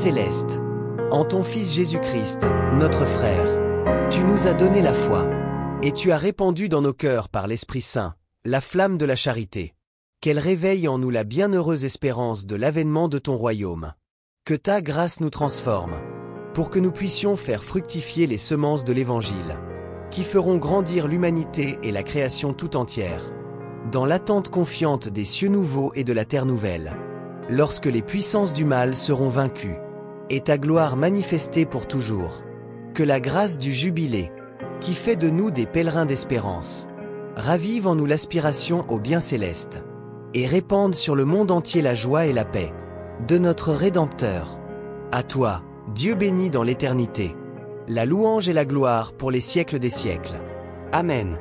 céleste, en ton Fils Jésus-Christ, notre frère, tu nous as donné la foi, et tu as répandu dans nos cœurs par l'Esprit Saint la flamme de la charité. Qu'elle réveille en nous la bienheureuse espérance de l'avènement de ton royaume. Que ta grâce nous transforme, pour que nous puissions faire fructifier les semences de l'Évangile, qui feront grandir l'humanité et la création tout entière, dans l'attente confiante des cieux nouveaux et de la terre nouvelle, lorsque les puissances du mal seront vaincues, et ta gloire manifestée pour toujours. Que la grâce du jubilé, qui fait de nous des pèlerins d'espérance, ravive en nous l'aspiration au bien céleste, et répande sur le monde entier la joie et la paix de notre Rédempteur. À toi, Dieu béni dans l'éternité, la louange et la gloire pour les siècles des siècles. Amen.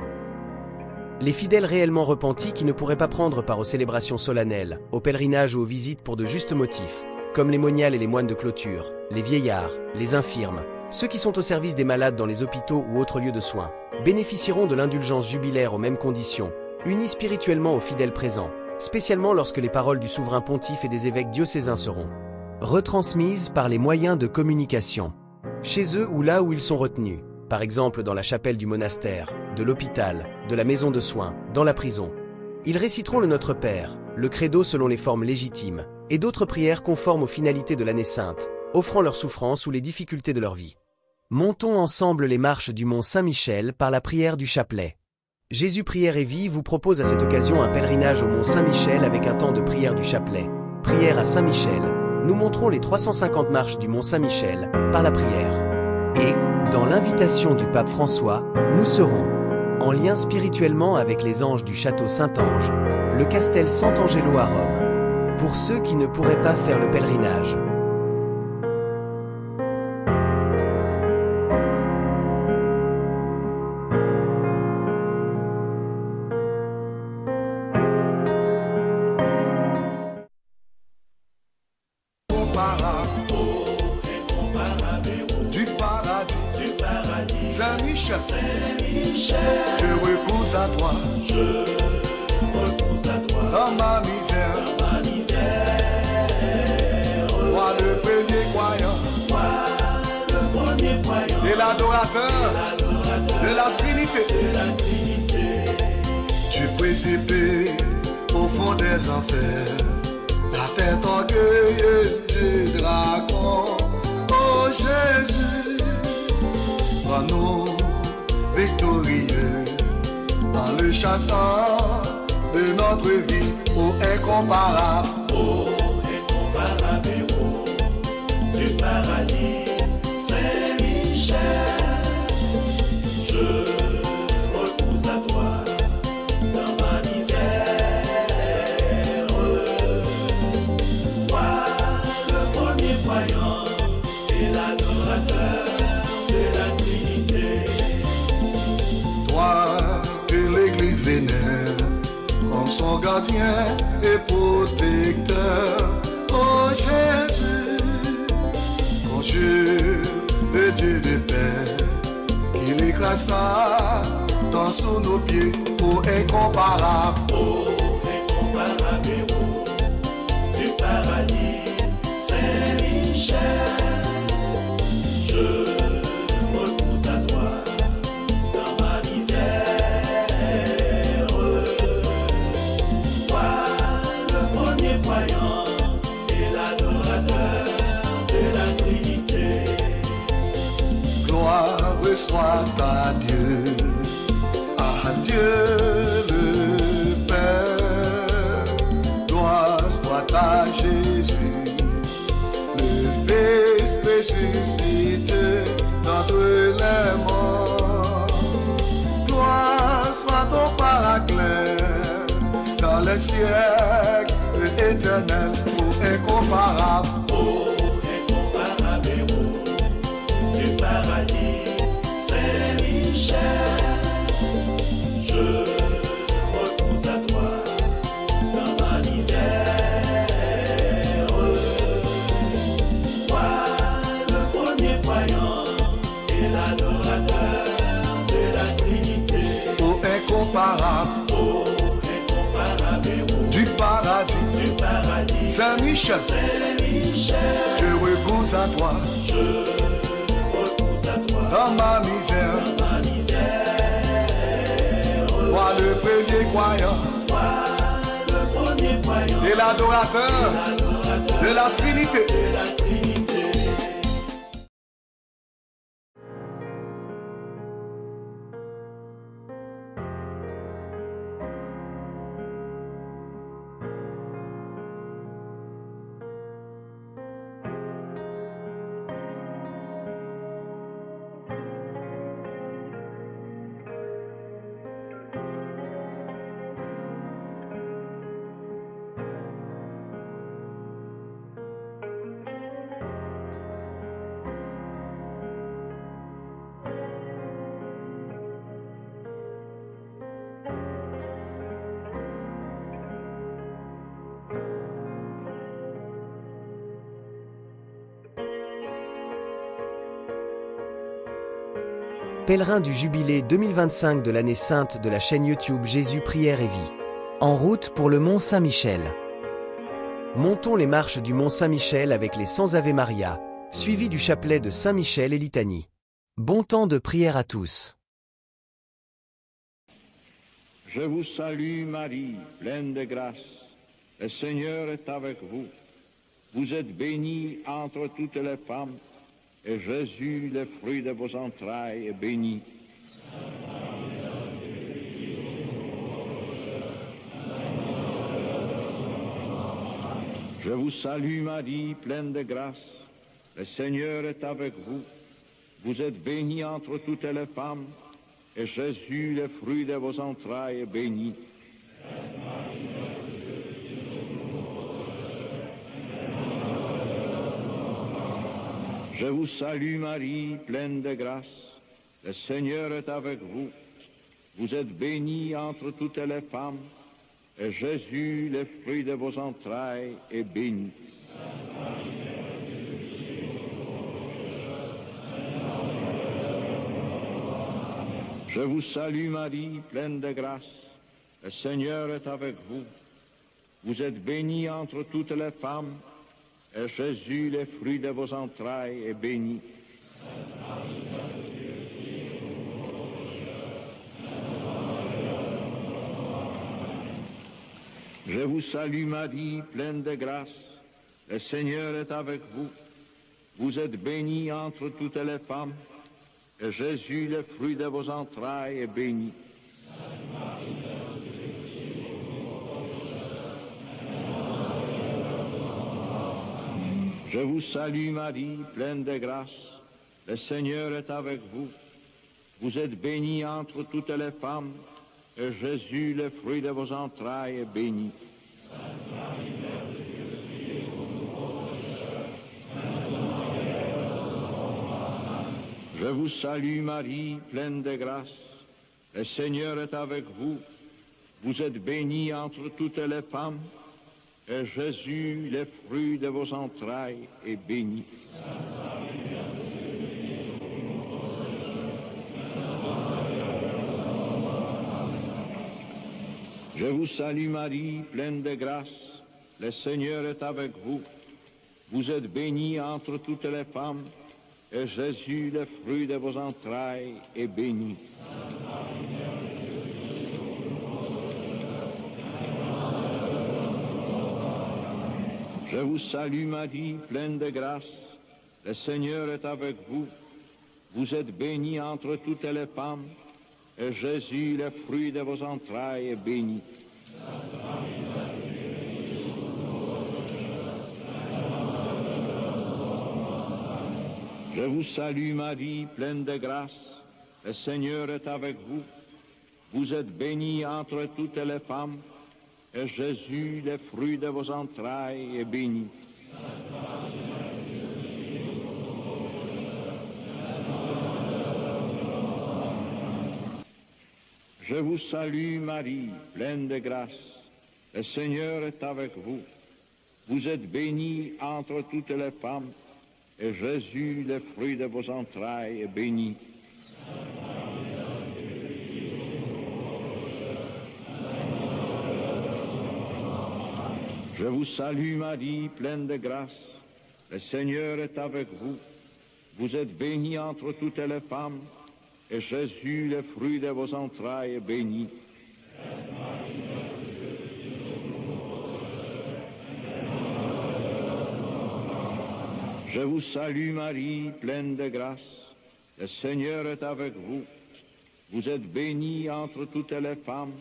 Les fidèles réellement repentis qui ne pourraient pas prendre part aux célébrations solennelles, aux pèlerinages ou aux visites pour de justes motifs, comme les moniales et les moines de clôture, les vieillards, les infirmes, ceux qui sont au service des malades dans les hôpitaux ou autres lieux de soins, bénéficieront de l'indulgence jubilaire aux mêmes conditions, unis spirituellement aux fidèles présents, spécialement lorsque les paroles du souverain pontife et des évêques diocésains seront retransmises par les moyens de communication, chez eux ou là où ils sont retenus, par exemple dans la chapelle du monastère, de l'hôpital, de la maison de soins, dans la prison. Ils réciteront le Notre Père, le Credo selon les formes légitimes, et d'autres prières conformes aux finalités de l'année sainte, offrant leurs souffrances ou les difficultés de leur vie. Montons ensemble les marches du mont Saint-Michel par la prière du chapelet. Jésus Prière et Vie vous propose à cette occasion un pèlerinage au mont Saint-Michel avec un temps de prière du chapelet. Prière à Saint-Michel. Nous montrons les 350 marches du mont Saint-Michel par la prière. Et, dans l'invitation du pape François, nous serons en lien spirituellement avec les anges du château Saint-Ange, le Castel Sant'Angelo à Rome, pour ceux qui ne pourraient pas faire le pèlerinage. Saint-Michel, je repose à toi, dans ma misère, moi le premier croyant, et l'adorateur de la Trinité, tu précipes au fond des enfers, la tête orgueilleuse du dragon, oh Jésus, nous victorieux dans le chassant de notre vie, ô incomparable, héros du paradis, Saint-Michel, je repose à toi dans ma misère, toi le premier croyant et l'adorateur de la Trinité, toi que l'Église vénère comme son gardien et protecteur, oh Jésus, mon Dieu, le Dieu de paix, qu'il écrasa dans sous nos pieds, oh incomparable, héros du paradis, Saint-Michel, je repose à toi dans ma misère, toi le premier croyant et l'adorateur de la Trinité, gloire soit à Dieu le Père, gloire soit à Jésus, le Fils ressuscité d'entre les morts. Gloire soit ton paraclet dans les siècles éternels, ô incomparable, héros du paradis, Saint-Michel, je repose à toi dans ma misère, toi le premier croyant et l'adorateur de la Trinité, ô incomparable, héros du paradis, paradis. Saint-Michel, Saint-Michel, je repose à toi repose à toi dans ma misère. dans ma misère. Toi le premier croyant Toi, le premier croyant et l'adorateur de la Trinité. de la Trinité. Pèlerins du Jubilé 2025 de l'année sainte de la chaîne YouTube Jésus Prière et Vie. En route pour le Mont Saint-Michel. Montons les marches du Mont Saint-Michel avec les 100 Ave Maria, suivis du chapelet de Saint-Michel et litanie. Bon temps de prière à tous. Je vous salue Marie, pleine de grâce. Le Seigneur est avec vous. Vous êtes bénie entre toutes les femmes, et Jésus, le fruit de vos entrailles, est béni. Je vous salue Marie, pleine de grâce. Le Seigneur est avec vous. Vous êtes bénie entre toutes les femmes, et Jésus, le fruit de vos entrailles, est béni. Je vous salue Marie, pleine de grâce. Le Seigneur est avec vous. Vous êtes bénie entre toutes les femmes, et Jésus, le fruit de vos entrailles, est béni. Je vous salue Marie, pleine de grâce. Le Seigneur est avec vous. Vous êtes bénie entre toutes les femmes, et Jésus, le fruit de vos entrailles, est béni. Je vous salue Marie, pleine de grâce. Le Seigneur est avec vous. Vous êtes bénie entre toutes les femmes, et Jésus, le fruit de vos entrailles, est béni. Je vous salue Marie, pleine de grâce. Le Seigneur est avec vous. Vous êtes bénie entre toutes les femmes, et Jésus, le fruit de vos entrailles, est béni. Je vous salue Marie, pleine de grâce. Le Seigneur est avec vous. Vous êtes bénie entre toutes les femmes, et Jésus, le fruit de vos entrailles, est béni. Je vous salue Marie, pleine de grâce. Le Seigneur est avec vous. Vous êtes bénie entre toutes les femmes, et Jésus, le fruit de vos entrailles, est béni. Je vous salue Marie, pleine de grâce. Le Seigneur est avec vous. Vous êtes bénie entre toutes les femmes, et Jésus, le fruit de vos entrailles, est béni. Je vous salue Marie, pleine de grâce. Le Seigneur est avec vous. Vous êtes bénie entre toutes les femmes, et Jésus, le fruit de vos entrailles, est béni. Je vous salue Marie, pleine de grâce. Le Seigneur est avec vous. Vous êtes bénie entre toutes les femmes, et Jésus, le fruit de vos entrailles, est béni. Je vous salue Marie, pleine de grâce. Le Seigneur est avec vous. Vous êtes bénie entre toutes les femmes, et Jésus, le fruit de vos entrailles, est béni. Je vous salue Marie, pleine de grâce. Le Seigneur est avec vous. Vous êtes bénie entre toutes les femmes,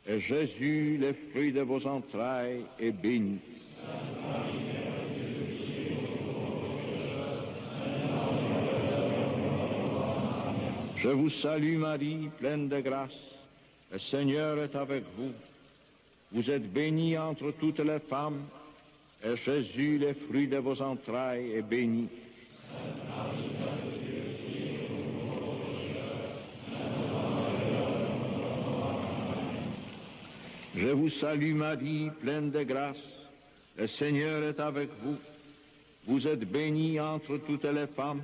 et Jésus, le fruit de vos entrailles, est béni. Je vous salue Marie, pleine de grâce. Le Seigneur est avec vous. Vous êtes bénie entre toutes les femmes, et Jésus, le fruit de vos entrailles, est béni. Je vous salue Marie, pleine de grâce. Le Seigneur est avec vous. Vous êtes bénie entre toutes les femmes,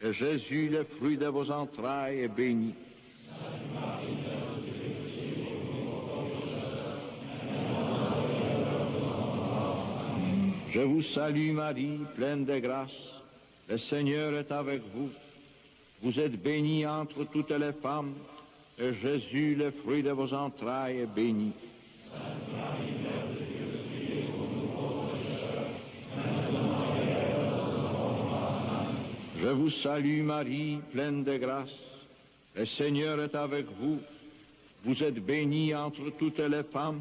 et Jésus, le fruit de vos entrailles, est béni. Je vous salue Marie, pleine de grâce. Le Seigneur est avec vous. Vous êtes bénie entre toutes les femmes, et Jésus, le fruit de vos entrailles, est béni. Je vous salue Marie, pleine de grâce. Le Seigneur est avec vous. Vous êtes bénie entre toutes les femmes,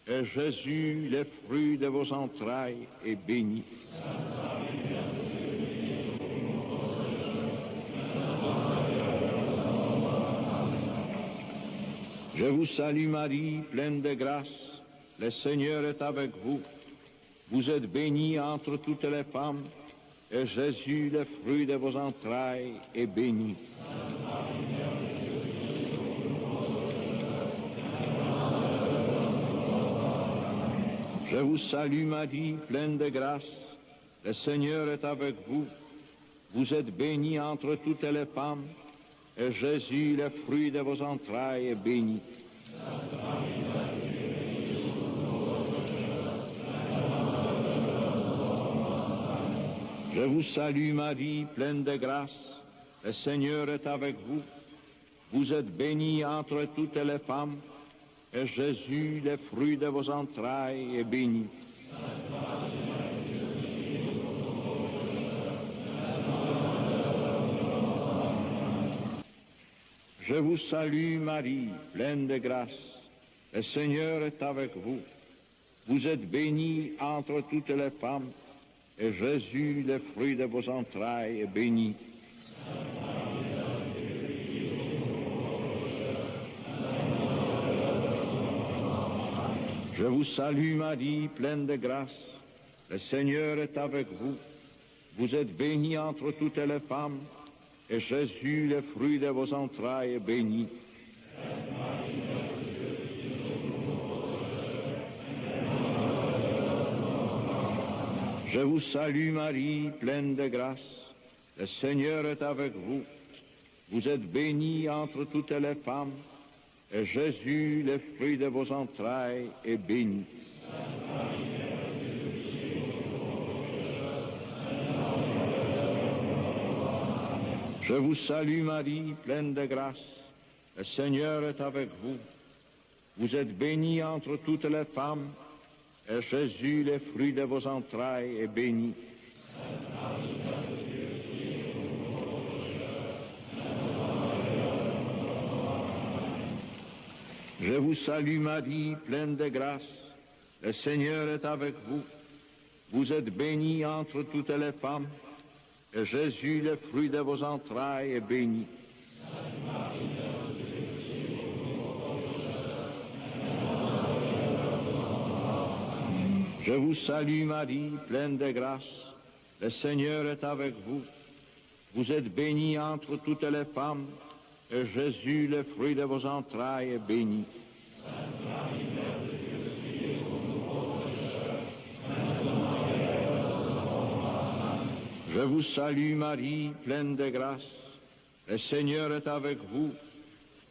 et Jésus, le fruit de vos entrailles, est béni. Je vous salue Marie, pleine de grâce. Le Seigneur est avec vous. Vous êtes bénie entre toutes les femmes, et Jésus, le fruit de vos entrailles, est béni. Je vous salue Marie, pleine de grâce. Le Seigneur est avec vous. Vous êtes bénie entre toutes les femmes, et Jésus, le fruit de vos entrailles, est béni. Je vous salue Marie, pleine de grâce. Le Seigneur est avec vous. Vous êtes bénie entre toutes les femmes, et Jésus, le fruit de vos entrailles, est béni. Je vous salue Marie, pleine de grâce. Le Seigneur est avec vous. Vous êtes bénie entre toutes les femmes, et Jésus, le fruit de vos entrailles, est béni. Je vous salue Marie, pleine de grâce. Le Seigneur est avec vous. Vous êtes bénie entre toutes les femmes, et Jésus, le fruit de vos entrailles, est béni. Je vous salue Marie, pleine de grâce. Le Seigneur est avec vous. Vous êtes bénie entre toutes les femmes, et Jésus, le fruit de vos entrailles, est béni. Je vous salue Marie, pleine de grâce. Le Seigneur est avec vous. Vous êtes bénie entre toutes les femmes, et Jésus, le fruit de vos entrailles, est béni. Je vous salue Marie, pleine de grâce. Le Seigneur est avec vous. Vous êtes bénie entre toutes les femmes, et Jésus, le fruit de vos entrailles, est béni. Je vous salue Marie, pleine de grâce. Le Seigneur est avec vous. Vous êtes bénie entre toutes les femmes, et Jésus, le fruit de vos entrailles, est béni. Je vous salue Marie, pleine de grâce. Le Seigneur est avec vous.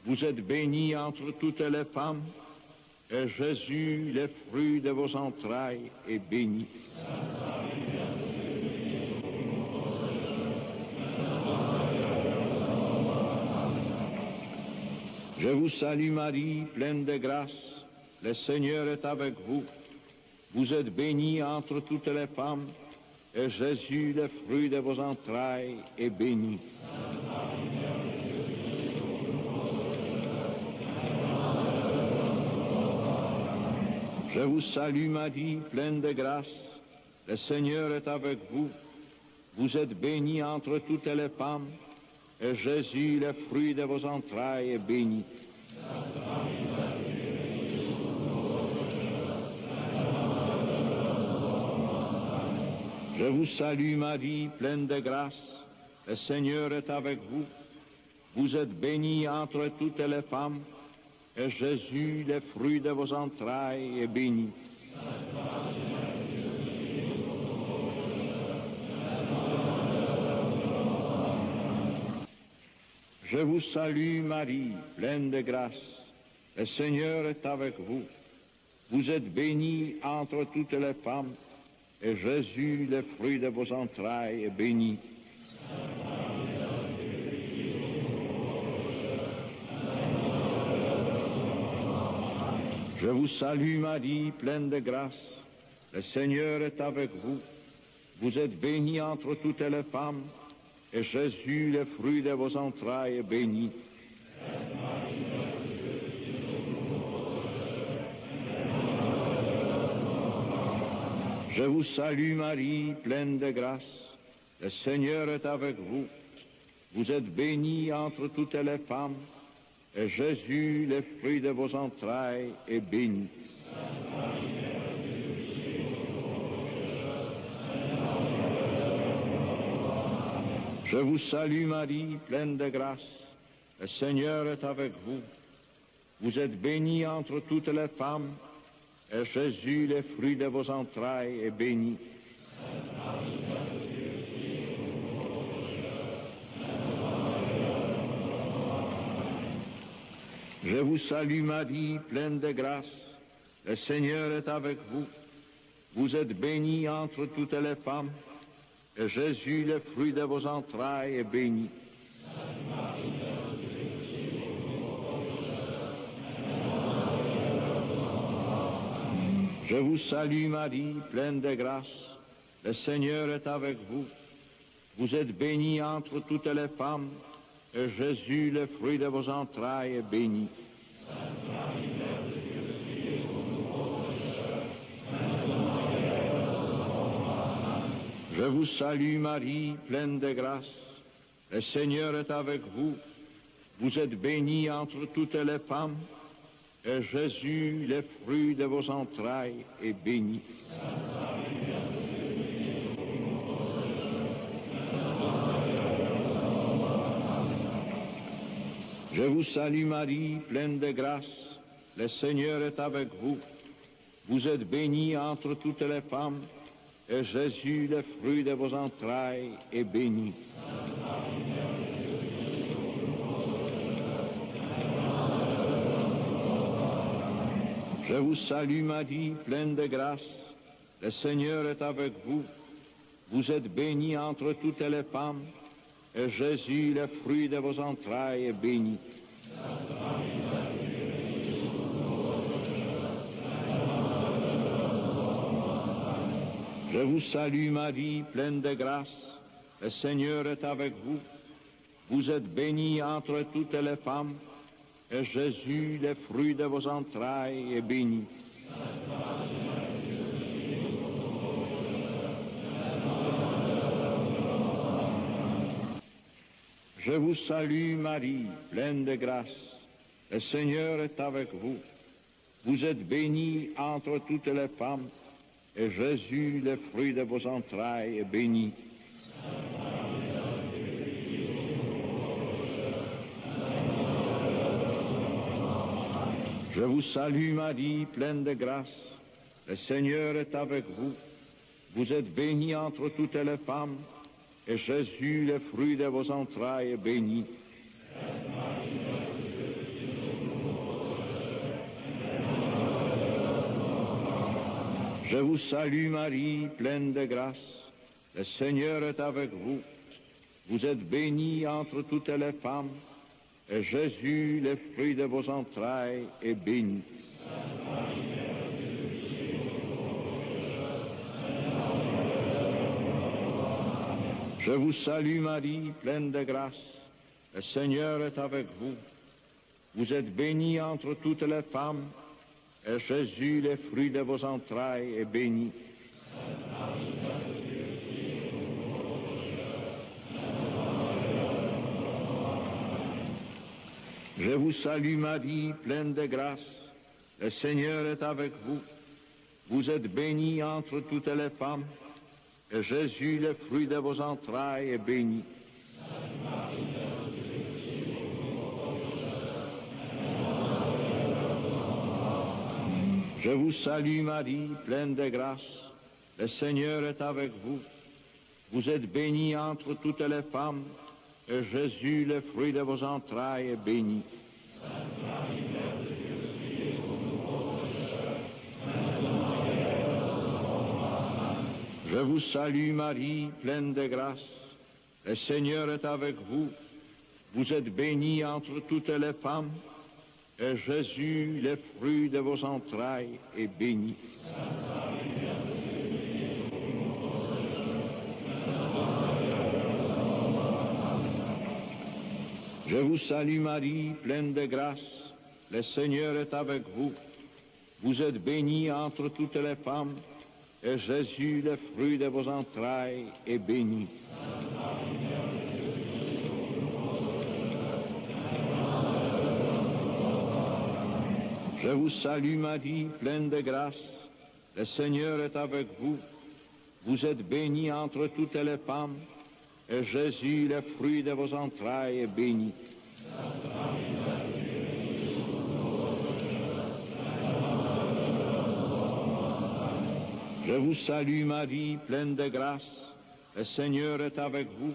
Vous êtes bénie entre toutes les femmes, et Jésus, le fruit de vos entrailles, est béni. Je vous salue Marie, pleine de grâce, le Seigneur est avec vous. Vous êtes bénie entre toutes les femmes, et Jésus, le fruit de vos entrailles, est béni. Je vous salue Marie, pleine de grâce, le Seigneur est avec vous. Vous êtes bénie entre toutes les femmes, et Jésus, le fruit de vos entrailles, est béni. Je vous salue Marie, pleine de grâce, le Seigneur est avec vous. Vous êtes bénie entre toutes les femmes, et Jésus, le fruit de vos entrailles, est béni. Je vous salue Marie, pleine de grâce, le Seigneur est avec vous. Vous êtes bénie entre toutes les femmes, et Jésus, le fruit de vos entrailles, est béni. Je vous salue Marie, pleine de grâce, le Seigneur est avec vous. Vous êtes bénie entre toutes les femmes, et Jésus, le fruit de vos entrailles, est béni. Je vous salue Marie, pleine de grâce, le Seigneur est avec vous. Vous êtes bénie entre toutes les femmes, et Jésus, le fruit de vos entrailles, est béni. Je vous salue Marie, pleine de grâce, le Seigneur est avec vous. Vous êtes bénie entre toutes les femmes, et Jésus, le fruit de vos entrailles, est béni. Je vous salue Marie, pleine de grâce, le Seigneur est avec vous. Vous êtes bénie entre toutes les femmes, et Jésus, le fruit de vos entrailles, est béni. Je vous salue Marie, pleine de grâce, le Seigneur est avec vous. Vous êtes bénie entre toutes les femmes, et Jésus, le fruit de vos entrailles, est béni. Je vous salue Marie, pleine de grâce, le Seigneur est avec vous. Vous êtes bénie entre toutes les femmes, et Jésus, le fruit de vos entrailles, est béni. Je vous salue Marie, pleine de grâce, le Seigneur est avec vous. Vous êtes bénie entre toutes les femmes, et Jésus, le fruit de vos entrailles, est béni. Je vous salue Marie, pleine de grâce, le Seigneur est avec vous. Vous êtes bénie entre toutes les femmes, et Jésus, le fruit de vos entrailles, est béni. Je vous salue Marie, pleine de grâce, le Seigneur est avec vous. Vous êtes bénie entre toutes les femmes, et Jésus, le fruit de vos entrailles, est béni. Je vous salue Marie, pleine de grâce, le Seigneur est avec vous. Vous êtes bénie entre toutes les femmes, et Jésus, le fruit de vos entrailles, est béni. Je vous salue Marie, pleine de grâce, le Seigneur est avec vous. Vous êtes bénie entre toutes les femmes, et Jésus, le fruit de vos entrailles, est béni. Je vous salue Marie, pleine de grâce. Le Seigneur est avec vous. Vous êtes bénie entre toutes les femmes, et Jésus, le fruit de vos entrailles, est béni. Je vous salue Marie, pleine de grâce. Le Seigneur est avec vous. Vous êtes bénie entre toutes les femmes, et Jésus, le fruit de vos entrailles, est béni. Je vous salue Marie, pleine de grâce. Le Seigneur est avec vous. Vous êtes bénie entre toutes les femmes, et Jésus, le fruit de vos entrailles, est béni. Je vous salue Marie, pleine de grâce. Le Seigneur est avec vous. Vous êtes bénie entre toutes les femmes, et Jésus, le fruit de vos entrailles, est béni. Je vous salue Marie, pleine de grâce. Le Seigneur est avec vous. Vous êtes bénie entre toutes les femmes, et Jésus, le fruit de vos entrailles, est béni. Je vous salue Marie, pleine de grâce. Le Seigneur est avec vous. Vous êtes bénie entre toutes les femmes, et Jésus, le fruit de vos entrailles, est béni. Je vous salue Marie, pleine de grâce. Le Seigneur est avec vous. Vous êtes bénie entre toutes les femmes, et Jésus, le fruit de vos entrailles, est béni. Je vous salue Marie, pleine de grâce. Le Seigneur est avec vous.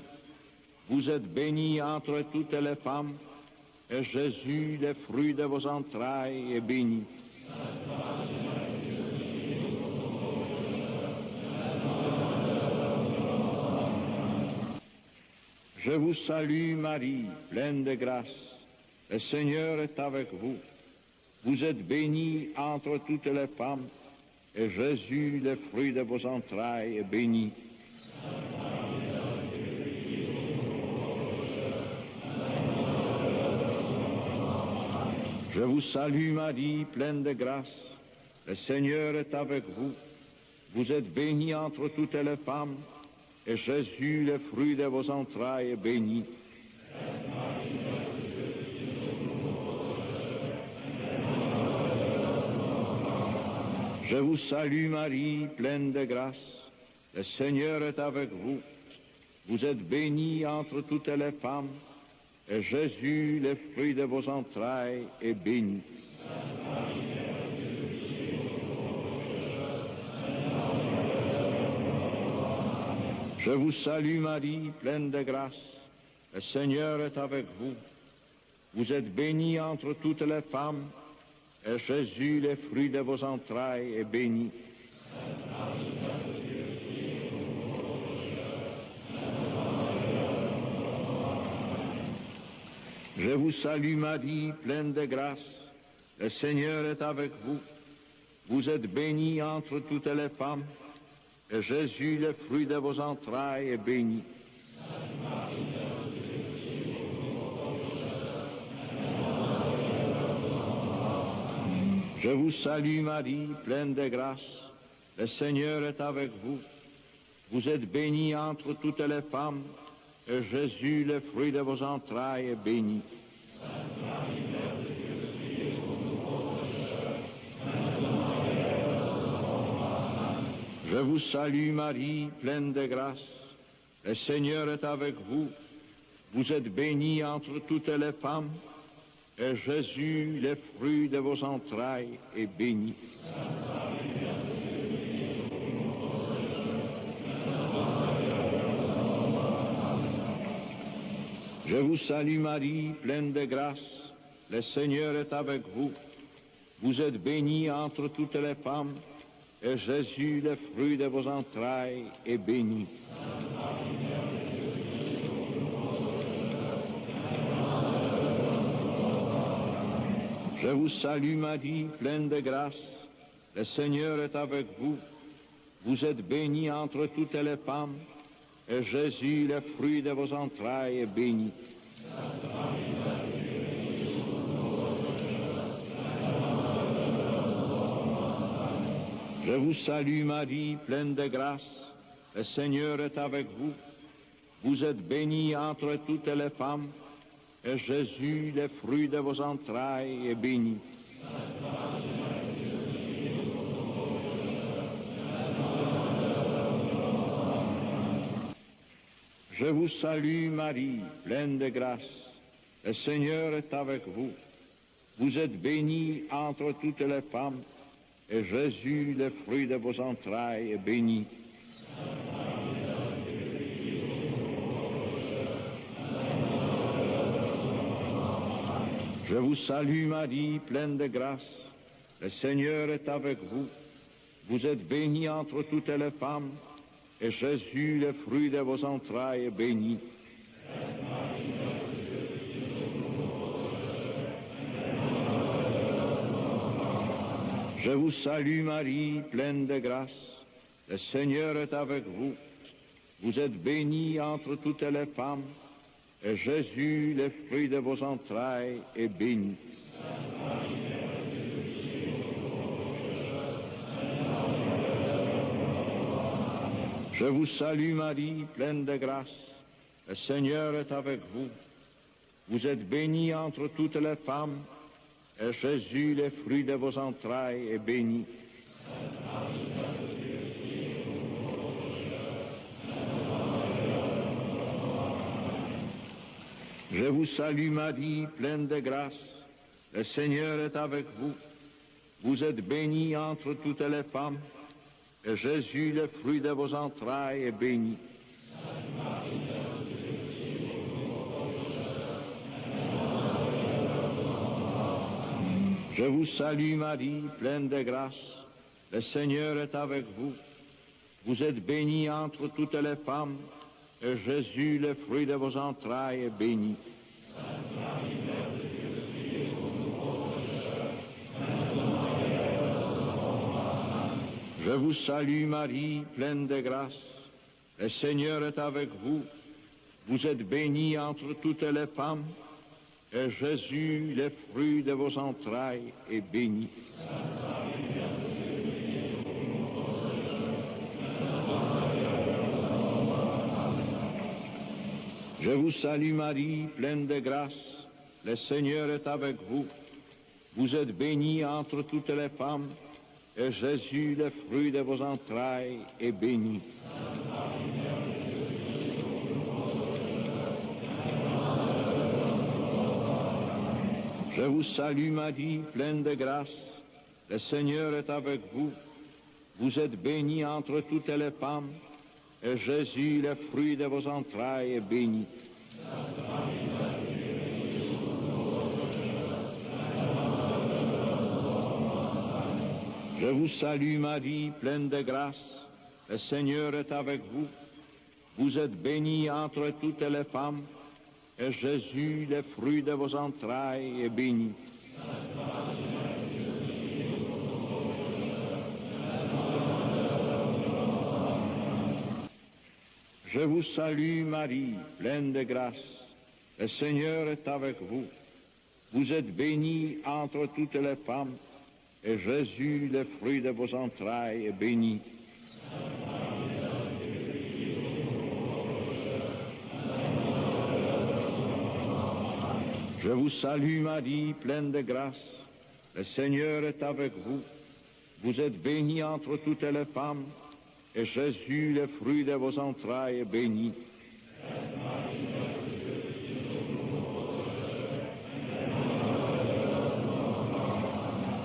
Vous êtes bénie entre toutes les femmes, et Jésus, le fruit de vos entrailles, est béni. Je vous salue Marie, pleine de grâce. Le Seigneur est avec vous. Vous êtes bénie entre toutes les femmes, et Jésus, le fruit de vos entrailles, est béni. Je vous salue Marie, pleine de grâce. Le Seigneur est avec vous. Vous êtes bénie entre toutes les femmes, et Jésus, le fruit de vos entrailles, est béni. Je vous salue Marie, pleine de grâce. Le Seigneur est avec vous. Vous êtes bénie entre toutes les femmes, et Jésus, le fruit de vos entrailles, est béni. Je vous salue Marie, pleine de grâce. Le Seigneur est avec vous. Vous êtes bénie entre toutes les femmes, et Jésus, le fruit de vos entrailles, est béni. Je vous salue Marie, pleine de grâce. Le Seigneur est avec vous. Vous êtes bénie entre toutes les femmes, et Jésus, le fruit de vos entrailles, est béni. Je vous salue Marie, pleine de grâce. Le Seigneur est avec vous. Vous êtes bénie entre toutes les femmes, et Jésus, le fruit de vos entrailles, est béni. Je vous salue Marie, pleine de grâce. Le Seigneur est avec vous. Vous êtes bénie entre toutes les femmes, et Jésus, le fruit de vos entrailles, est béni. Je vous salue Marie, pleine de grâce. Le Seigneur est avec vous. Vous êtes bénie entre toutes les femmes, et Jésus, le fruit de vos entrailles, est béni. Je vous salue Marie, pleine de grâce, le Seigneur est avec vous. Vous êtes bénie entre toutes les femmes, et Jésus, le fruit de vos entrailles, est béni. Je vous salue Marie, pleine de grâce, le Seigneur est avec vous. Vous êtes bénie entre toutes les femmes, et Jésus, le fruit de vos entrailles, est béni. Je vous salue Marie, pleine de grâce, le Seigneur est avec vous. Vous êtes bénie entre toutes les femmes, et Jésus, le fruit de vos entrailles, est béni. Je vous salue Marie, pleine de grâce, le Seigneur est avec vous. Vous êtes bénie entre toutes les femmes, et Jésus, le fruit de vos entrailles, est béni. Je vous salue Marie, pleine de grâce, le Seigneur est avec vous. Vous êtes bénie entre toutes les femmes, et Jésus, le fruit de vos entrailles, est béni. Je vous salue Marie, pleine de grâce, le Seigneur est avec vous. Vous êtes bénie entre toutes les femmes, et Jésus, le fruit de vos entrailles, est béni. Je vous salue Marie, pleine de grâce, le Seigneur est avec vous. Vous êtes bénie entre toutes les femmes, et Jésus, le fruit de vos entrailles, est béni. Je vous salue Marie, pleine de grâce, le Seigneur est avec vous. Vous êtes bénie entre toutes les femmes, et Jésus, le fruit de vos entrailles, est béni. Je vous salue Marie, pleine de grâce, le Seigneur est avec vous. Vous êtes bénie entre toutes les femmes, et Jésus, le fruit de vos entrailles, est béni. Je vous salue Marie, pleine de grâce, le Seigneur est avec vous. Vous êtes bénie entre toutes les femmes, et Jésus, le fruit de vos entrailles, est béni. Je vous salue Marie, pleine de grâce, le Seigneur est avec vous. Vous êtes bénie entre toutes les femmes, et Jésus, le fruit de vos entrailles, est béni. Je vous salue Marie, pleine de grâce, le Seigneur est avec vous. Vous êtes bénie entre toutes les femmes, et Jésus, le fruit de vos entrailles, est béni. Je vous salue Marie, pleine de grâce, le Seigneur est avec vous. Vous êtes bénie entre toutes les femmes, et Jésus, le fruit de vos entrailles, est béni. Je vous salue Marie, pleine de grâce, le Seigneur est avec vous. Vous êtes bénie entre toutes les femmes, et Jésus, le fruit de vos entrailles, est béni.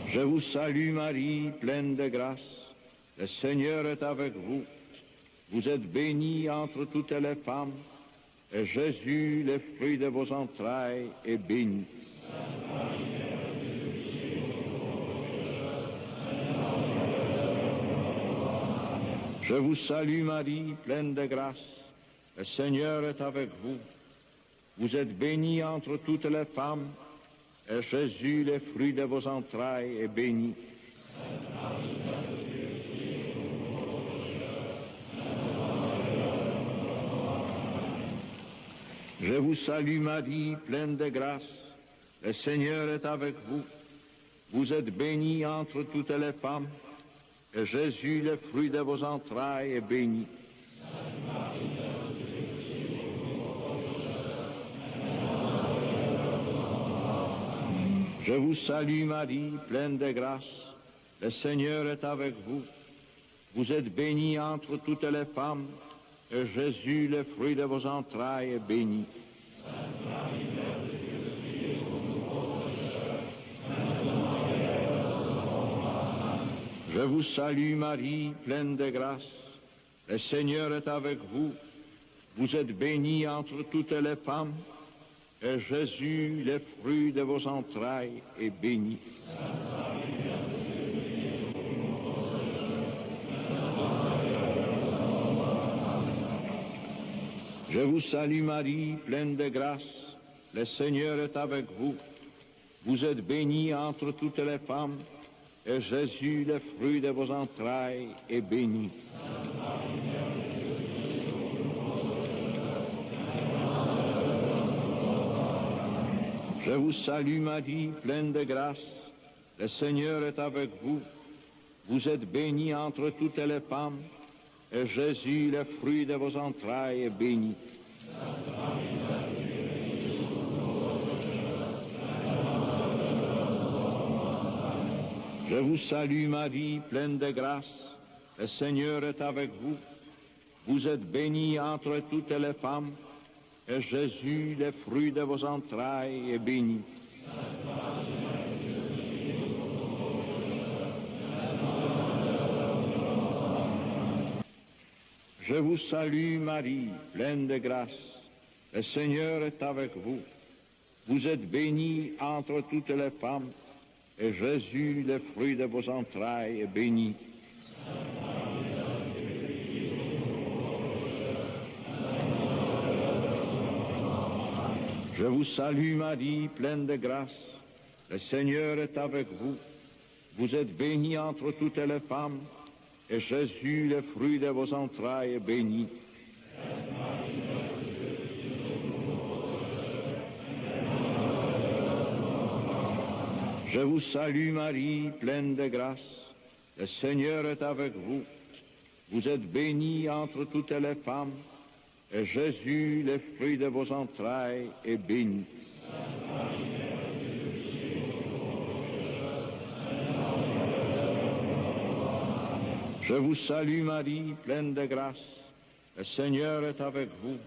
Je vous salue Marie, pleine de grâce, le Seigneur est avec vous. Vous êtes bénie entre toutes les femmes, et Jésus, le fruit de vos entrailles, est béni. Je vous salue Marie, pleine de grâce. Le Seigneur est avec vous. Vous êtes bénie entre toutes les femmes, et Jésus, le fruit de vos entrailles, est béni. Je vous salue Marie, pleine de grâce. Le Seigneur est avec vous. Vous êtes bénie entre toutes les femmes, et Jésus, le fruit de vos entrailles, est béni. Je vous salue Marie, pleine de grâce. Le Seigneur est avec vous. Vous êtes bénie entre toutes les femmes, et Jésus, le fruit de vos entrailles, est béni. Je vous salue Marie, pleine de grâce. Le Seigneur est avec vous. Vous êtes bénie entre toutes les femmes, et Jésus, le fruit de vos entrailles, est béni. Je vous salue Marie, pleine de grâce. Le Seigneur est avec vous. Vous êtes bénie entre toutes les femmes, et Jésus, le fruit de vos entrailles, est béni. Je vous salue Marie, pleine de grâce. Le Seigneur est avec vous. Vous êtes bénie entre toutes les femmes, et Jésus, le fruit de vos entrailles, est béni. Je vous salue Marie, pleine de grâce. Le Seigneur est avec vous. Vous êtes bénie entre toutes les femmes, et Jésus, le fruit de vos entrailles, est béni. Je vous salue Marie, pleine de grâce. Le Seigneur est avec vous. Vous êtes bénie entre toutes les femmes, et Jésus, le fruit de vos entrailles, est béni. Je vous salue Marie, pleine de grâce. Le Seigneur est avec vous. Vous êtes bénie entre toutes les femmes, et Jésus, le fruit de vos entrailles, est béni. Je vous salue Marie, pleine de grâce. Le Seigneur est avec vous. Vous êtes bénie entre toutes les femmes, et Jésus, le fruit de vos entrailles, est béni. Je vous salue Marie, pleine de grâce. Le Seigneur est avec vous.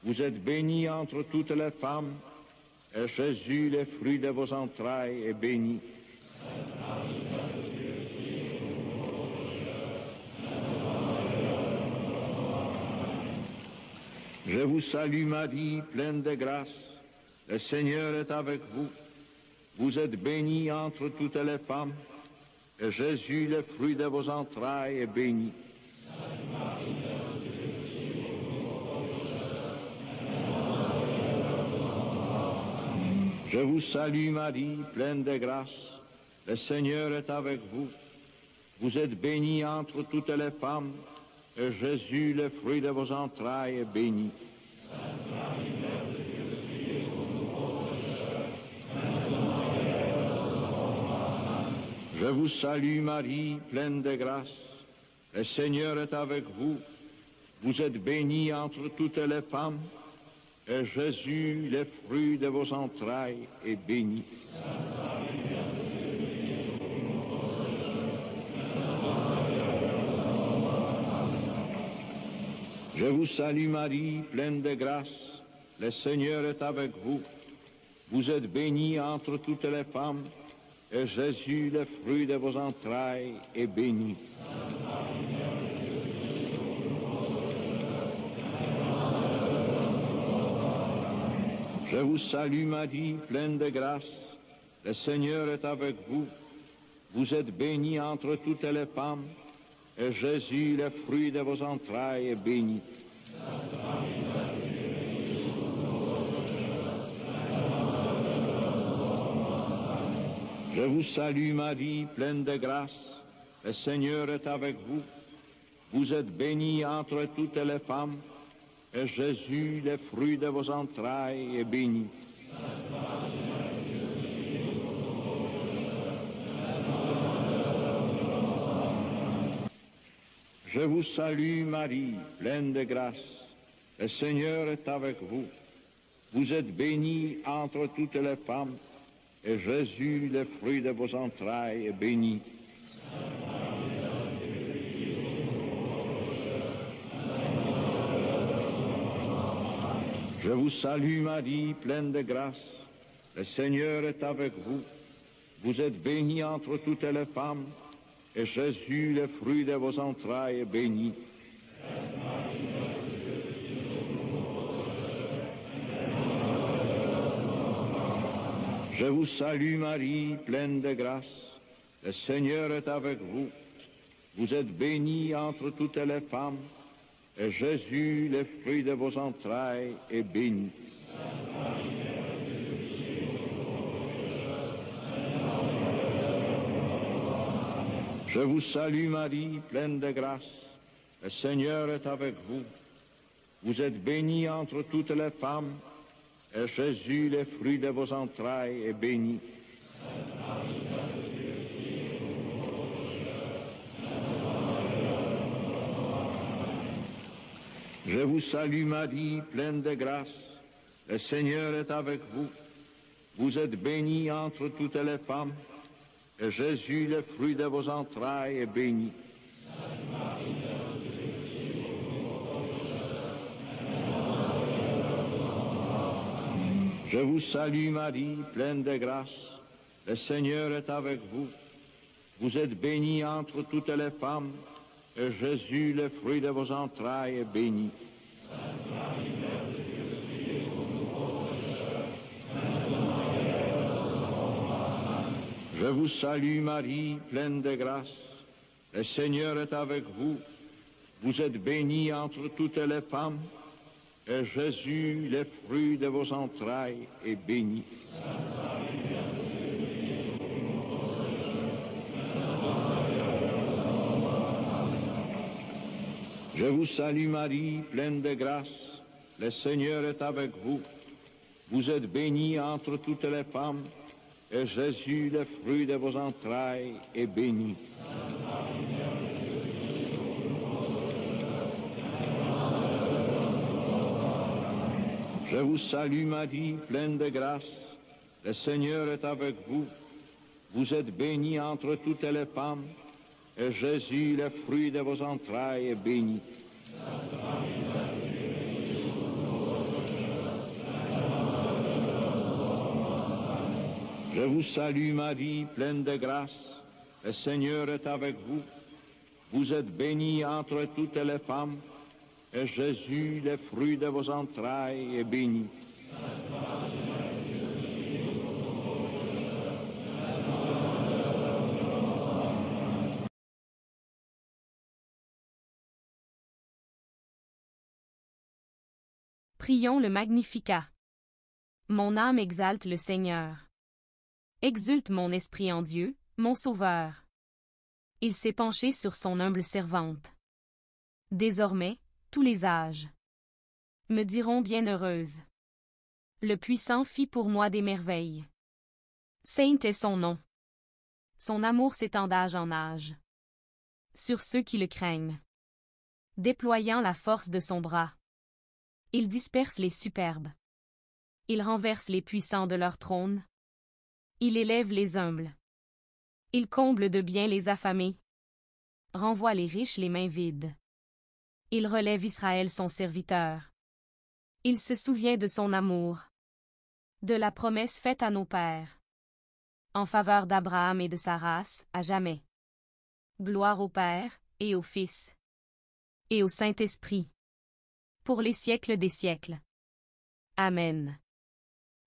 Vous êtes bénie entre toutes les femmes, et Jésus, le fruit de vos entrailles, est béni. Je vous salue Marie, pleine de grâce. Le Seigneur est avec vous. Vous êtes bénie entre toutes les femmes, et Jésus, le fruit de vos entrailles, est béni. Je vous salue Marie, pleine de grâce. Le Seigneur est avec vous. Vous êtes bénie entre toutes les femmes, et Jésus, le fruit de vos entrailles, est béni. Je vous salue Marie, pleine de grâce. Le Seigneur est avec vous. Vous êtes bénie entre toutes les femmes, et Jésus, le fruit de vos entrailles, est béni. Je vous salue Marie, pleine de grâce. Le Seigneur est avec vous. Vous êtes bénie entre toutes les femmes, et Jésus, le fruit de vos entrailles, est béni. Je vous salue Marie, pleine de grâce. Le Seigneur est avec vous. Vous êtes bénie entre toutes les femmes, et Jésus, le fruit de vos entrailles, est béni. Je vous salue Marie, pleine de grâce, le Seigneur est avec vous. Vous êtes bénie entre toutes les femmes, et Jésus, le fruit de vos entrailles, est béni. Je vous salue Marie, pleine de grâce, le Seigneur est avec vous. Vous êtes bénie entre toutes les femmes, et Jésus, le fruit de vos entrailles, est béni. Je vous salue Marie, pleine de grâce, le Seigneur est avec vous. Vous êtes bénie entre toutes les femmes, et Jésus, le fruit de vos entrailles, est béni. Je vous salue Marie, pleine de grâce, le Seigneur est avec vous. Vous êtes bénie entre toutes les femmes, et Jésus, le fruit de vos entrailles, est béni. Je vous salue Marie, pleine de grâce, le Seigneur est avec vous. Vous êtes bénie entre toutes les femmes, et Jésus, le fruit de vos entrailles, est béni. Je vous salue Marie, pleine de grâce, le Seigneur est avec vous. Vous êtes bénie entre toutes les femmes, et Jésus, le fruit de vos entrailles, est béni. Je vous salue Marie, pleine de grâce, le Seigneur est avec vous. Vous êtes bénie entre toutes les femmes, et Jésus, le fruit de vos entrailles, est béni. Je vous salue Marie, pleine de grâce, le Seigneur est avec vous. Vous êtes bénie entre toutes les femmes, et Jésus, le fruit de vos entrailles, est béni. Je vous salue Marie, pleine de grâce, le Seigneur est avec vous. Vous êtes bénie entre toutes les femmes, et Jésus, le fruit de vos entrailles, est béni. Je vous salue Marie, pleine de grâce, le Seigneur est avec vous. Vous êtes bénie entre toutes les femmes, et Jésus, le fruit de vos entrailles, est béni. Je vous salue Marie, pleine de grâce, le Seigneur est avec vous. Vous êtes bénie entre toutes les femmes, et Jésus, le fruit de vos entrailles, est béni. Prions le Magnificat. Mon âme exalte le Seigneur. Exulte mon esprit en Dieu, mon Sauveur. Il s'est penché sur son humble servante. Désormais, tous les âges me diront bienheureuse. Le Puissant fit pour moi des merveilles. Saint est son nom. Son amour s'étend d'âge en âge sur ceux qui le craignent. Déployant la force de son bras, il disperse les superbes. Il renverse les puissants de leur trône. Il élève les humbles. Il comble de bien les affamés. Renvoie les riches les mains vides. Il relève Israël son serviteur. Il se souvient de son amour, de la promesse faite à nos pères, en faveur d'Abraham et de sa race, à jamais. Gloire au Père, et au Fils, et au Saint-Esprit, pour les siècles des siècles. Amen.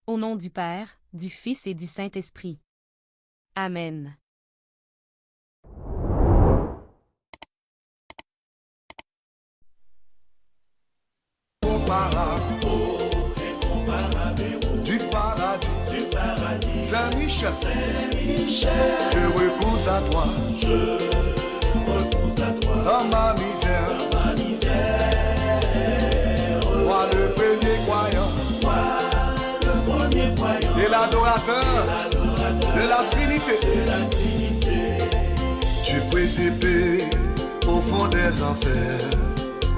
Au nom du Père, du Fils et du Saint-Esprit. Amen. incomparable du paradis, Saint-Michel, je repose à toi, dans ma misère, moi le premier croyant, et l'adorateur de la Trinité, tu précipes au fond des enfers,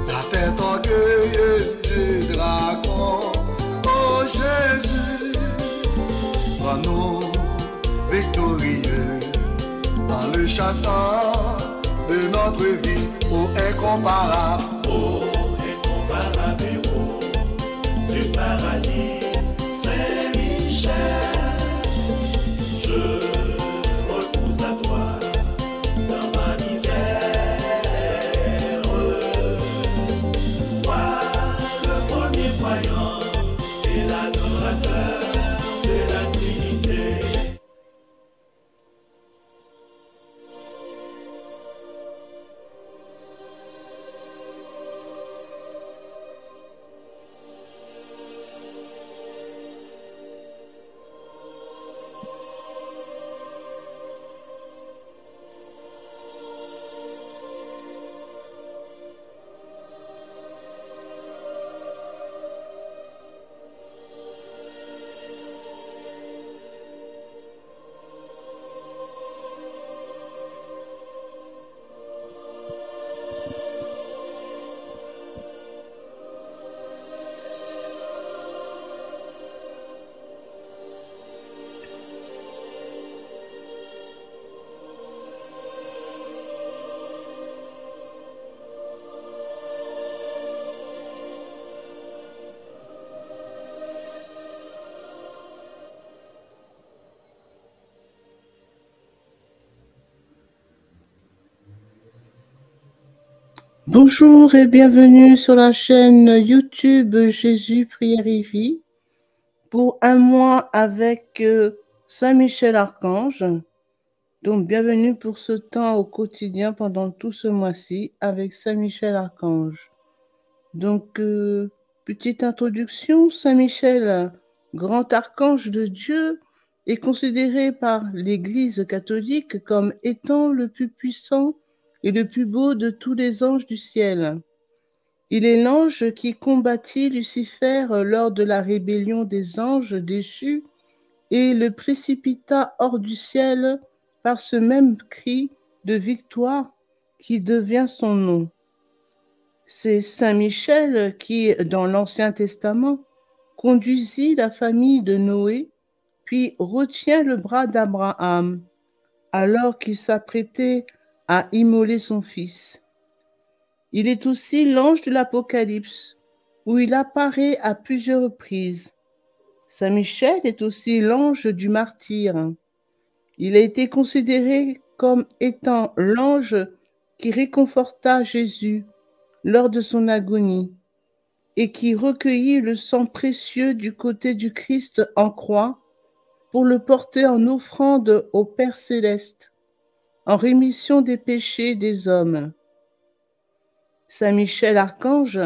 la tête orgueilleuse du dragon. Oh Jésus, prends-nous victorieux dans le chassant de notre vie. Oh incomparable, héros du paradis, Saint-Michel, je repose à toi dans ma misère. Moi, le premier croyant et l'adorateur de la Trinité. Bonjour et bienvenue sur la chaîne YouTube Jésus Prière et Vie pour un mois avec Saint-Michel Archange. Donc bienvenue pour ce temps au quotidien pendant tout ce mois-ci avec Saint-Michel Archange. Donc petite introduction, Saint-Michel, grand archange de Dieu, est considéré par l'Église catholique comme étant le plus puissant et le plus beau de tous les anges du ciel. Il est l'ange qui combattit Lucifer lors de la rébellion des anges déchus et le précipita hors du ciel par ce même cri de victoire qui devient son nom. C'est Saint Michel qui, dans l'Ancien Testament, conduisit la famille de Noé, puis retient le bras d'Abraham, alors qu'il s'apprêtait à immoler son fils. Il est aussi l'ange de l'Apocalypse, où il apparaît à plusieurs reprises. Saint Michel est aussi l'ange du martyr. Il a été considéré comme étant l'ange qui réconforta Jésus lors de son agonie et qui recueillit le sang précieux du côté du Christ en croix pour le porter en offrande au Père céleste, en rémission des péchés des hommes. Saint Michel Archange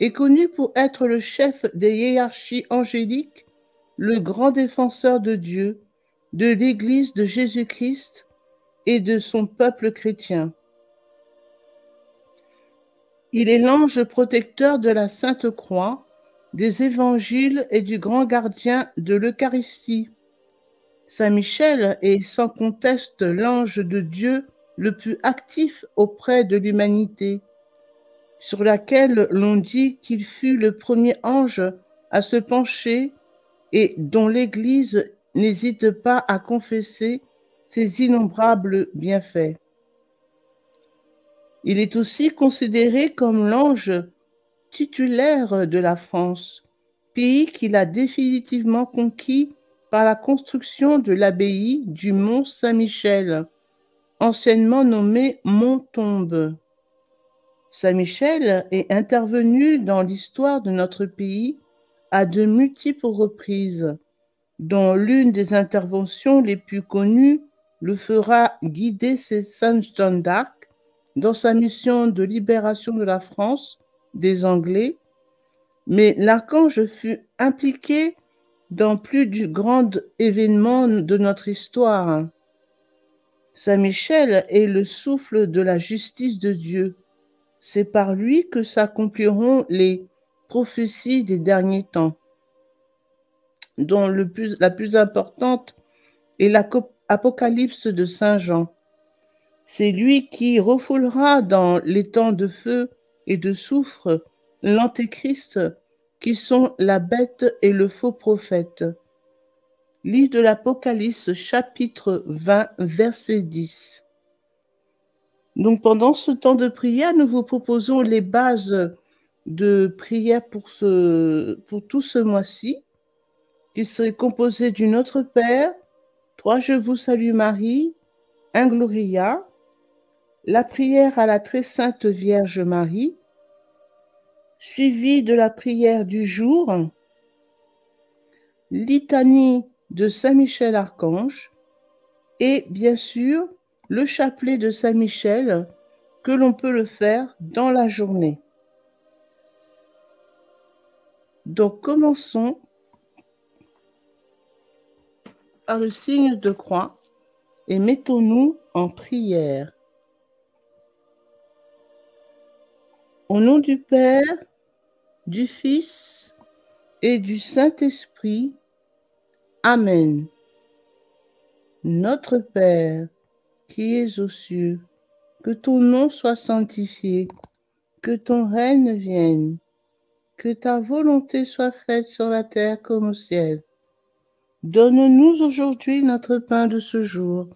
est connu pour être le chef des hiérarchies angéliques, le grand défenseur de Dieu, de l'Église de Jésus-Christ et de son peuple chrétien. Il est l'ange protecteur de la Sainte Croix, des évangiles et du grand gardien de l'Eucharistie. Saint Michel est sans conteste l'ange de Dieu le plus actif auprès de l'humanité, sur laquelle l'on dit qu'il fut le premier ange à se pencher et dont l'Église n'hésite pas à confesser ses innombrables bienfaits. Il est aussi considéré comme l'ange titulaire de la France, pays qu'il a définitivement conquis par la construction de l'abbaye du Mont Saint-Michel, anciennement nommé Mont Tombe. Saint Michel est intervenu dans l'histoire de notre pays à de multiples reprises, dont l'une des interventions les plus connues le fera guider ses Sainte Jeanne d'Arc dans sa mission de libération de la France des Anglais, Mais l'archange fut impliqué dans plus du grand événement de notre histoire. Saint Michel est le souffle de la justice de Dieu. C'est par lui que s'accompliront les prophéties des derniers temps, dont la plus importante est l'Apocalypse de Saint Jean. C'est lui qui refoulera dans les temps de feu et de soufre l'Antéchrist, qui sont la bête et le faux prophète. Livre de l'Apocalypse, chapitre 20, verset 10. Donc, pendant ce temps de prière, nous vous proposons les bases de prière pour tout ce mois-ci, qui serait composé du Notre Père, 3 Je vous salue Marie, un Gloria, la prière à la très sainte Vierge Marie, suivi de la prière du jour, litanie de Saint Michel Archange et bien sûr le chapelet de Saint Michel que l'on peut le faire dans la journée. Donc commençons par le signe de croix et mettons-nous en prière. Au nom du Père, du Fils et du Saint-Esprit. Amen. Notre Père, qui es aux cieux, que ton nom soit sanctifié, que ton règne vienne, que ta volonté soit faite sur la terre comme au ciel. Donne-nous aujourd'hui notre pain de ce jour.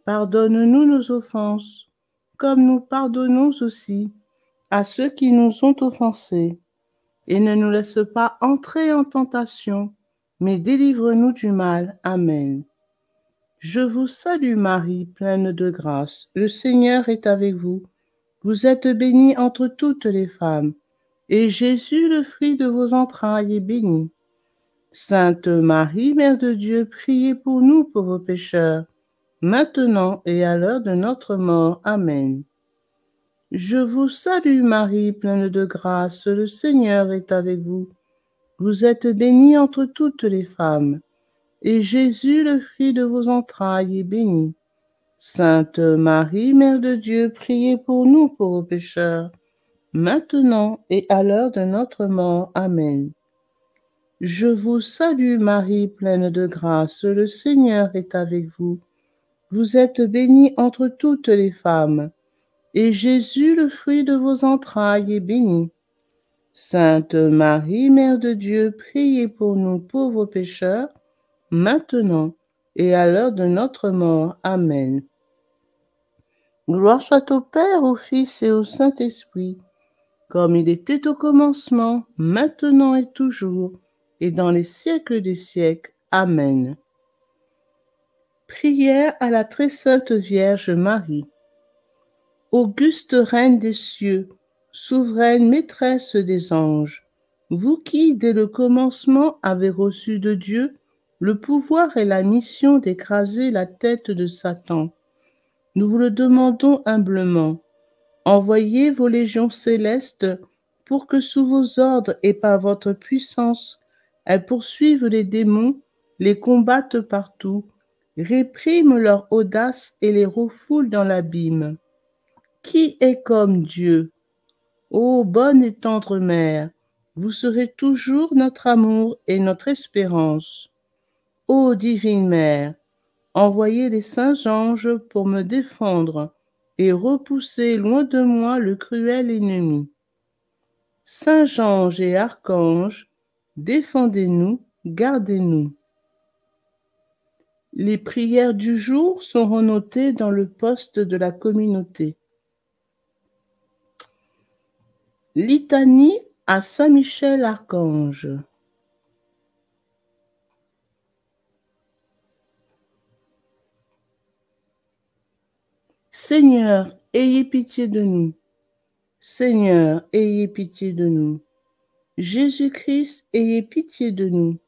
Pardonne-nous nos offenses, comme nous pardonnons aussi à ceux qui nous ont offensés. Et ne nous laisse pas entrer en tentation, mais délivre-nous du mal. Amen. Je vous salue Marie, pleine de grâce. Le Seigneur est avec vous. Vous êtes bénie entre toutes les femmes, et Jésus, le fruit de vos entrailles, est béni. Sainte Marie, Mère de Dieu, priez pour nous pauvres pécheurs, maintenant et à l'heure de notre mort. Amen. Je vous salue Marie, pleine de grâce, le Seigneur est avec vous. Vous êtes bénie entre toutes les femmes, et Jésus, le fruit de vos entrailles, est béni. Sainte Marie, Mère de Dieu, priez pour nous pauvres pécheurs, maintenant et à l'heure de notre mort. Amen. Je vous salue Marie, pleine de grâce, le Seigneur est avec vous. Vous êtes bénie entre toutes les femmes, et Jésus, le fruit de vos entrailles, est béni. Sainte Marie, Mère de Dieu, priez pour nous pauvres pécheurs, maintenant et à l'heure de notre mort. Amen. Gloire soit au Père, au Fils et au Saint-Esprit, comme il était au commencement, maintenant et toujours, et dans les siècles des siècles. Amen. Prière à la très sainte Vierge Marie. Auguste Reine des cieux, souveraine maîtresse des anges, vous qui, dès le commencement, avez reçu de Dieu le pouvoir et la mission d'écraser la tête de Satan, nous vous le demandons humblement. Envoyez vos légions célestes pour que sous vos ordres et par votre puissance, elles poursuivent les démons, les combattent partout, répriment leur audace et les refoulent dans l'abîme. Qui est comme Dieu? Ô bonne et tendre Mère, vous serez toujours notre amour et notre espérance. Ô divine Mère, envoyez les saints anges pour me défendre et repousser loin de moi le cruel ennemi. Saints anges et archanges, défendez-nous, gardez-nous. Les prières du jour seront notées dans le poste de la communauté. Litanie à Saint Michel Archange. Seigneur, ayez pitié de nous. Seigneur, ayez pitié de nous. Jésus-Christ, ayez pitié de nous.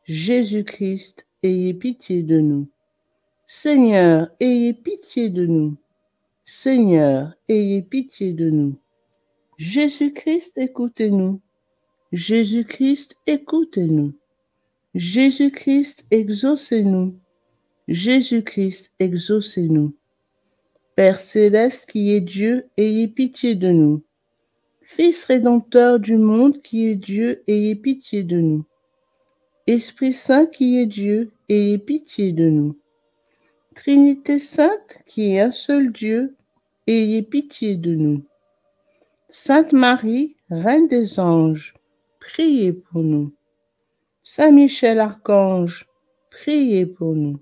Jésus-Christ, ayez pitié de nous. Seigneur, ayez pitié de nous. Seigneur, ayez pitié de nous. Jésus-Christ, écoutez-nous. Jésus-Christ, écoutez-nous. Jésus-Christ, exaucez-nous. Jésus-Christ, exaucez-nous. Père céleste qui est Dieu, ayez pitié de nous. Fils rédempteur du monde qui est Dieu, ayez pitié de nous. Esprit Saint qui est Dieu, ayez pitié de nous. Trinité sainte qui est un seul Dieu, ayez pitié de nous. Sainte Marie, Reine des anges, priez pour nous. Saint Michel Archange, priez pour nous.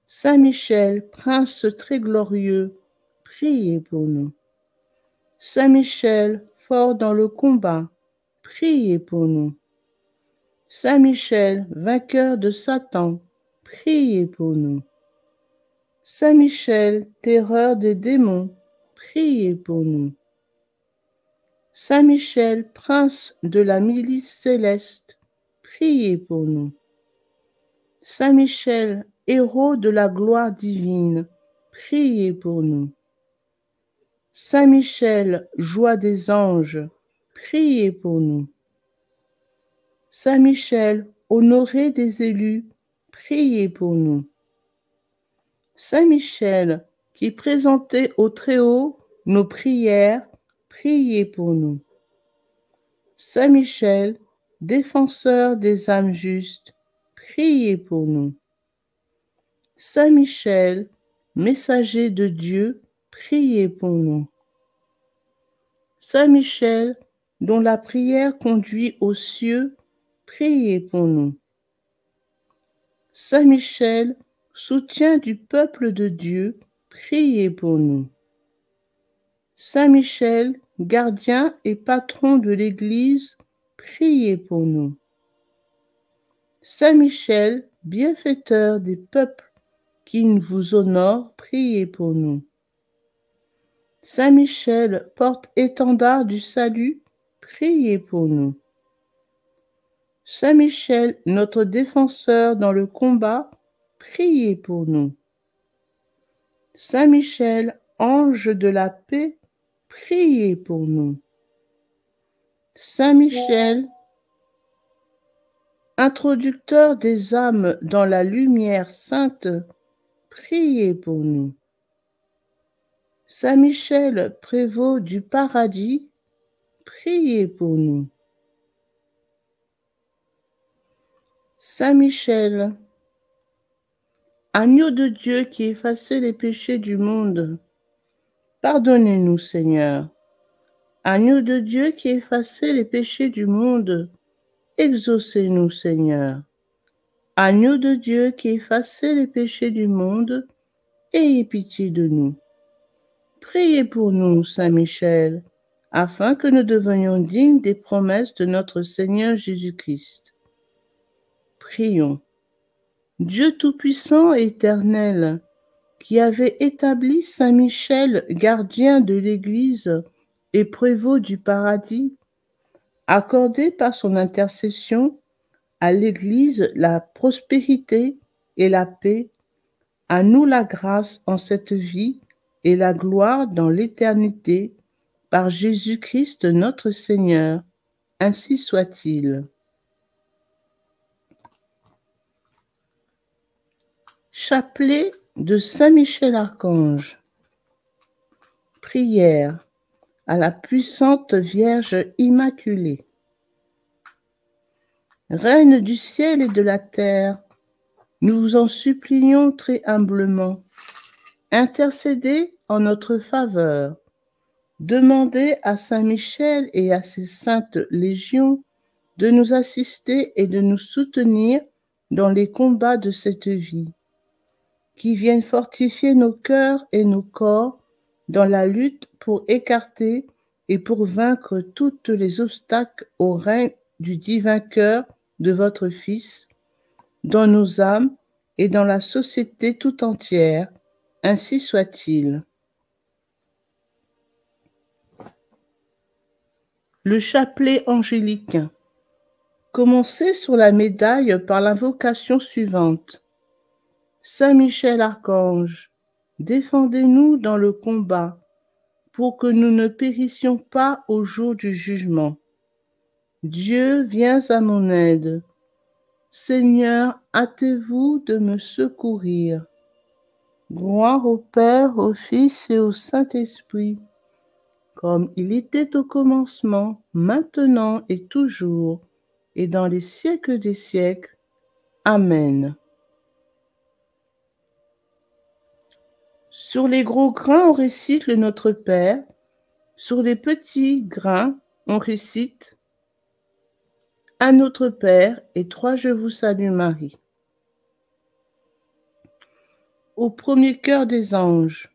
Saint Michel, Prince très glorieux, priez pour nous. Saint Michel, fort dans le combat, priez pour nous. Saint Michel, vainqueur de Satan, priez pour nous. Saint Michel, terreur des démons, priez pour nous. Saint Michel, prince de la milice céleste, priez pour nous. Saint Michel, héros de la gloire divine, priez pour nous. Saint Michel, joie des anges, priez pour nous. Saint Michel, honoré des élus, priez pour nous. Saint Michel, qui présentait au Très-Haut nos prières, priez pour nous. Saint Michel, défenseur des âmes justes, priez pour nous. Saint Michel, messager de Dieu, priez pour nous. Saint Michel, dont la prière conduit aux cieux, priez pour nous. Saint Michel, soutien du peuple de Dieu, priez pour nous. Saint Michel, gardien et patron de l'Église, priez pour nous. Saint Michel, bienfaiteur des peuples qui vous honorent, priez pour nous. Saint Michel, porte-étendard du salut, priez pour nous. Saint Michel, notre défenseur dans le combat, priez pour nous. Saint Michel, ange de la paix, priez pour nous. Saint Michel, introducteur des âmes dans la lumière sainte, priez pour nous. Saint Michel, prévôt du paradis, priez pour nous. Saint Michel, agneau de Dieu qui effacez les péchés du monde, pardonnez-nous, Seigneur. Agneau de Dieu qui effacez les péchés du monde, exaucez-nous, Seigneur. Agneau de Dieu qui effacez les péchés du monde, ayez pitié de nous. Priez pour nous, Saint Michel, afin que nous devenions dignes des promesses de notre Seigneur Jésus-Christ. Prions. Dieu Tout-Puissant et Éternel, qui avait établi Saint Michel, gardien de l'Église et prévôt du paradis, accordez par son intercession à l'Église la prospérité et la paix, à nous la grâce en cette vie et la gloire dans l'éternité, par Jésus-Christ notre Seigneur. Ainsi soit-il. Chapelet de Saint Michel Archange. Prière à la puissante Vierge Immaculée. Reine du ciel et de la terre, nous vous en supplions très humblement. Intercédez en notre faveur. Demandez à Saint Michel et à ses saintes légions de nous assister et de nous soutenir dans les combats de cette vie, qui viennent fortifier nos cœurs et nos corps dans la lutte pour écarter et pour vaincre tous les obstacles au règne du divin cœur de votre Fils, dans nos âmes et dans la société tout entière. Ainsi soit-il. Le chapelet angélique. Commencez sur la médaille par l'invocation suivante. Saint Michel Archange, défendez-nous dans le combat, pour que nous ne périssions pas au jour du jugement. Dieu, viens à mon aide. Seigneur, hâtez-vous de me secourir. Gloire au Père, au Fils et au Saint-Esprit, comme il était au commencement, maintenant et toujours, et dans les siècles des siècles. Amen. Sur les gros grains, on récite le Notre Père. Sur les petits grains, on récite à notre Père et 3 Je vous salue Marie. Au premier chœur des anges,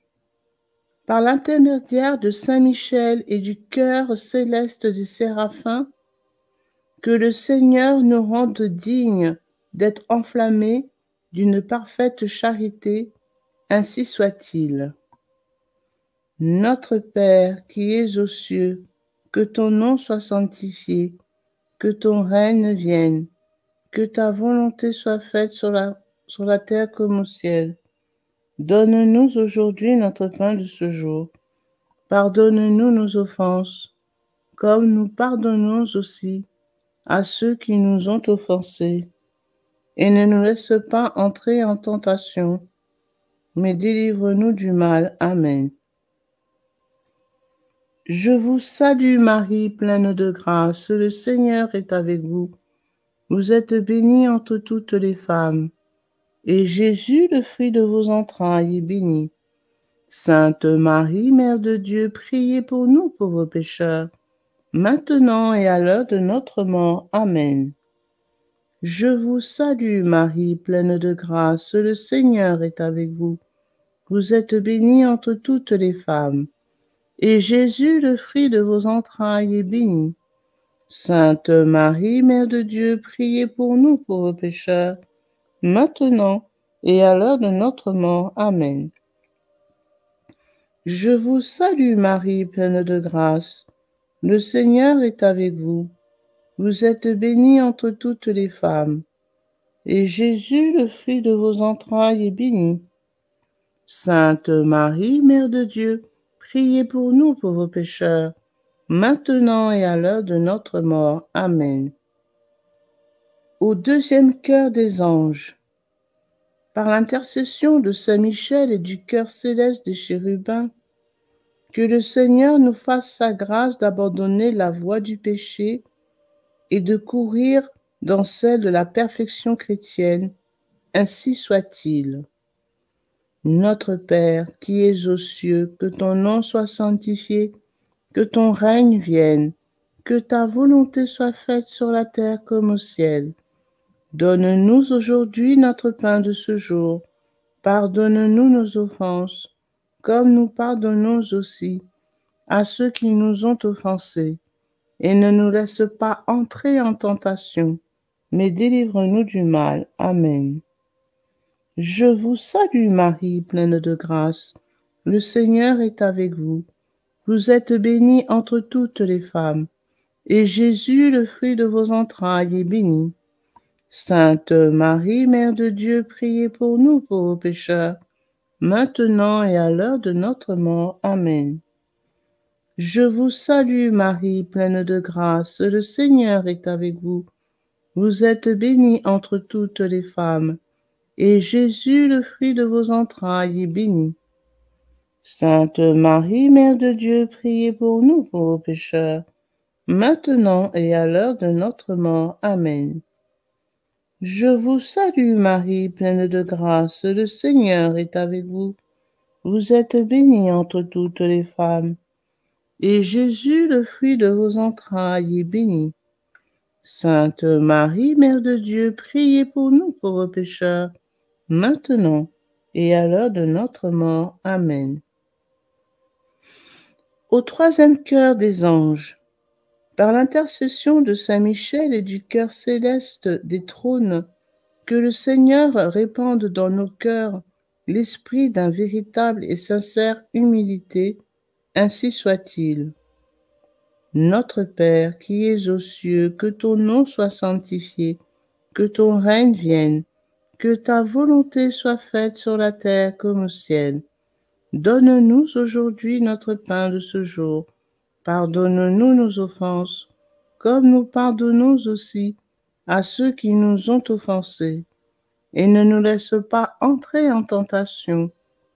par l'intermédiaire de Saint Michel et du chœur céleste des séraphins, que le Seigneur nous rende dignes d'être enflammés d'une parfaite charité, ainsi soit-il. Notre Père qui es aux cieux, que ton nom soit sanctifié, que ton règne vienne, que ta volonté soit faite sur la terre comme au ciel. Donne-nous aujourd'hui notre pain de ce jour. Pardonne-nous nos offenses, comme nous pardonnons aussi à ceux qui nous ont offensés. Et ne nous laisse pas entrer en tentation, mais délivre-nous du mal. Amen. Je vous salue Marie, pleine de grâce, le Seigneur est avec vous. Vous êtes bénie entre toutes les femmes, et Jésus, le fruit de vos entrailles, est béni. Sainte Marie, Mère de Dieu, priez pour nous pauvres pécheurs, maintenant et à l'heure de notre mort. Amen. Je vous salue Marie, pleine de grâce, le Seigneur est avec vous. Vous êtes bénie entre toutes les femmes, et Jésus, le fruit de vos entrailles, est béni. Sainte Marie, Mère de Dieu, priez pour nous pauvres pécheurs, maintenant et à l'heure de notre mort. Amen. Je vous salue Marie, pleine de grâce. Le Seigneur est avec vous. Vous êtes bénie entre toutes les femmes, et Jésus, le fruit de vos entrailles, est béni. Sainte Marie, Mère de Dieu, priez pour nous pauvres pécheurs, maintenant et à l'heure de notre mort. Amen. Au deuxième chœur des anges, par l'intercession de Saint Michel et du chœur céleste des chérubins, que le Seigneur nous fasse sa grâce d'abandonner la voie du péché et de courir dans celle de la perfection chrétienne, ainsi soit-il. Notre Père, qui es aux cieux, que ton nom soit sanctifié, que ton règne vienne, que ta volonté soit faite sur la terre comme au ciel. Donne-nous aujourd'hui notre pain de ce jour. Pardonne-nous nos offenses, comme nous pardonnons aussi à ceux qui nous ont offensés. Et ne nous laisse pas entrer en tentation, mais délivre-nous du mal. Amen. Je vous salue Marie, pleine de grâce. Le Seigneur est avec vous. Vous êtes bénie entre toutes les femmes, et Jésus, le fruit de vos entrailles, est béni. Sainte Marie, Mère de Dieu, priez pour nous pauvres pécheurs, maintenant et à l'heure de notre mort. Amen. Je vous salue Marie, pleine de grâce, le Seigneur est avec vous. Vous êtes bénie entre toutes les femmes, et Jésus, le fruit de vos entrailles, est béni. Sainte Marie, Mère de Dieu, priez pour nous pauvres pécheurs, maintenant et à l'heure de notre mort. Amen. Je vous salue Marie, pleine de grâce, le Seigneur est avec vous. Vous êtes bénie entre toutes les femmes, et Jésus, le fruit de vos entrailles, est béni. Sainte Marie, Mère de Dieu, priez pour nous pauvres pécheurs, maintenant et à l'heure de notre mort. Amen. Au troisième chœur des anges, par l'intercession de Saint Michel et du chœur céleste des trônes, que le Seigneur répande dans nos cœurs l'esprit d'un véritable et sincère humilité, ainsi soit-il. Notre Père qui es aux cieux, que ton nom soit sanctifié, que ton règne vienne, que ta volonté soit faite sur la terre comme au ciel. Donne-nous aujourd'hui notre pain de ce jour. Pardonne-nous nos offenses, comme nous pardonnons aussi à ceux qui nous ont offensés. Et ne nous laisse pas entrer en tentation,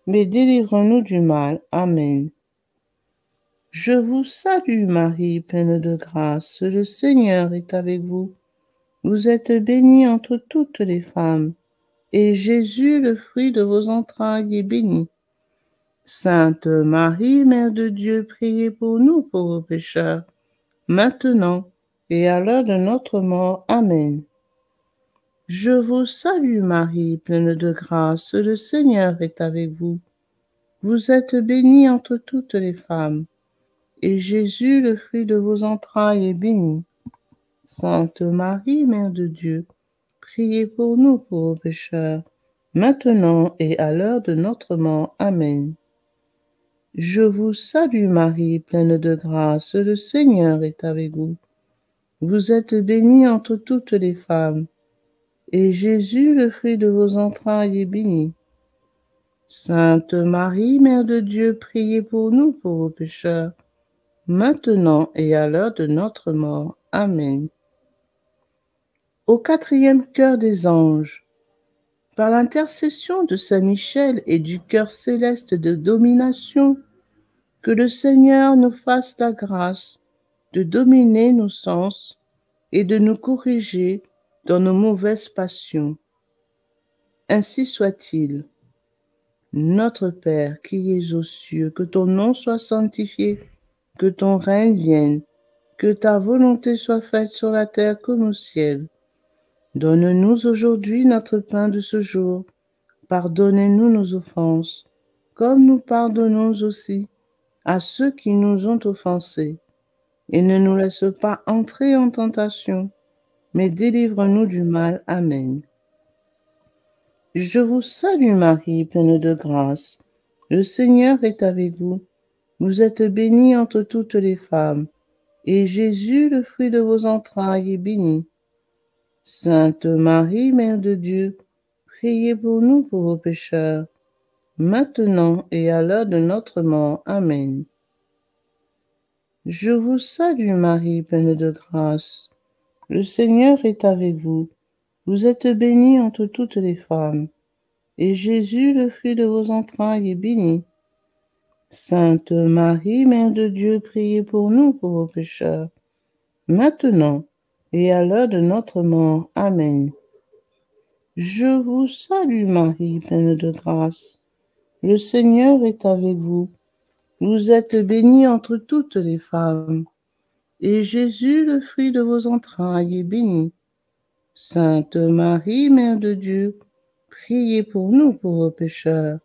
mais délivre-nous du mal. Amen. Je vous salue Marie, pleine de grâce, le Seigneur est avec vous. Vous êtes bénie entre toutes les femmes, et Jésus, le fruit de vos entrailles, est béni. Sainte Marie, Mère de Dieu, priez pour nous pauvres pécheurs, maintenant et à l'heure de notre mort. Amen. Je vous salue Marie, pleine de grâce, le Seigneur est avec vous. Vous êtes bénie entre toutes les femmes, et Jésus, le fruit de vos entrailles, est béni. Sainte Marie, Mère de Dieu, priez pour nous pauvres pécheurs, maintenant et à l'heure de notre mort. Amen. Je vous salue Marie, pleine de grâce, le Seigneur est avec vous. Vous êtes bénie entre toutes les femmes, et Jésus, le fruit de vos entrailles, est béni. Sainte Marie, Mère de Dieu, priez pour nous pauvres pécheurs, maintenant et à l'heure de notre mort. Amen. Au quatrième cœur des anges, par l'intercession de Saint Michel et du cœur céleste de domination, que le Seigneur nous fasse la grâce de dominer nos sens et de nous corriger dans nos mauvaises passions. Ainsi soit-il. Notre Père qui es aux cieux, que ton nom soit sanctifié, que ton règne vienne, que ta volonté soit faite sur la terre comme au ciel. Donne-nous aujourd'hui notre pain de ce jour. Pardonnez-nous nos offenses, comme nous pardonnons aussi à ceux qui nous ont offensés. Et ne nous laisse pas entrer en tentation, mais délivre-nous du mal. Amen. Je vous salue Marie, pleine de grâce. Le Seigneur est avec vous. Vous êtes bénie entre toutes les femmes, et Jésus, le fruit de vos entrailles, est béni. Sainte Marie, Mère de Dieu, priez pour nous pauvres pécheurs, maintenant et à l'heure de notre mort. Amen. Je vous salue Marie, pleine de grâce. Le Seigneur est avec vous. Vous êtes bénie entre toutes les femmes, et Jésus, le fruit de vos entrailles, est béni. Sainte Marie, Mère de Dieu, priez pour nous pauvres pécheurs, maintenant et à l'heure de notre mort. Amen. Je vous salue Marie, pleine de grâce. Le Seigneur est avec vous. Vous êtes bénie entre toutes les femmes, et Jésus, le fruit de vos entrailles, est béni. Sainte Marie, Mère de Dieu, priez pour nous pauvres pécheurs,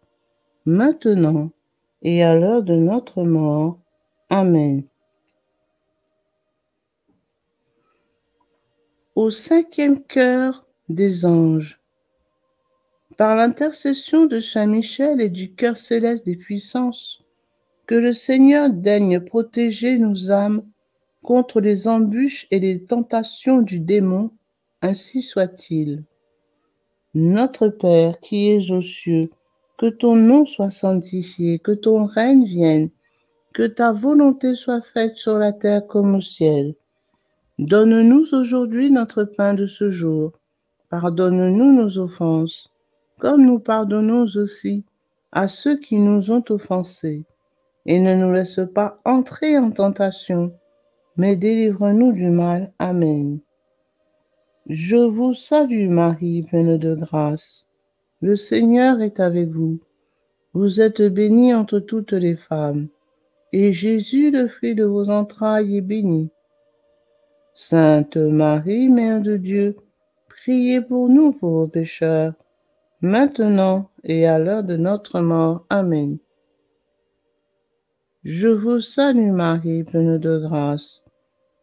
maintenant et à l'heure de notre mort. Amen. Au cinquième cœur des anges, par l'intercession de Saint Michel et du cœur céleste des puissances, que le Seigneur daigne protéger nos âmes contre les embûches et les tentations du démon, ainsi soit-il. Notre Père qui es aux cieux, que ton nom soit sanctifié, que ton règne vienne, que ta volonté soit faite sur la terre comme au ciel. Donne-nous aujourd'hui notre pain de ce jour. Pardonne-nous nos offenses, comme nous pardonnons aussi à ceux qui nous ont offensés. Et ne nous laisse pas entrer en tentation, mais délivre-nous du mal. Amen. Je vous salue Marie, pleine de grâce. Le Seigneur est avec vous. Vous êtes bénie entre toutes les femmes, et Jésus, le fruit de vos entrailles, est béni. Sainte Marie, Mère de Dieu, priez pour nous pauvres pécheurs, maintenant et à l'heure de notre mort. Amen. Je vous salue Marie, pleine de grâce.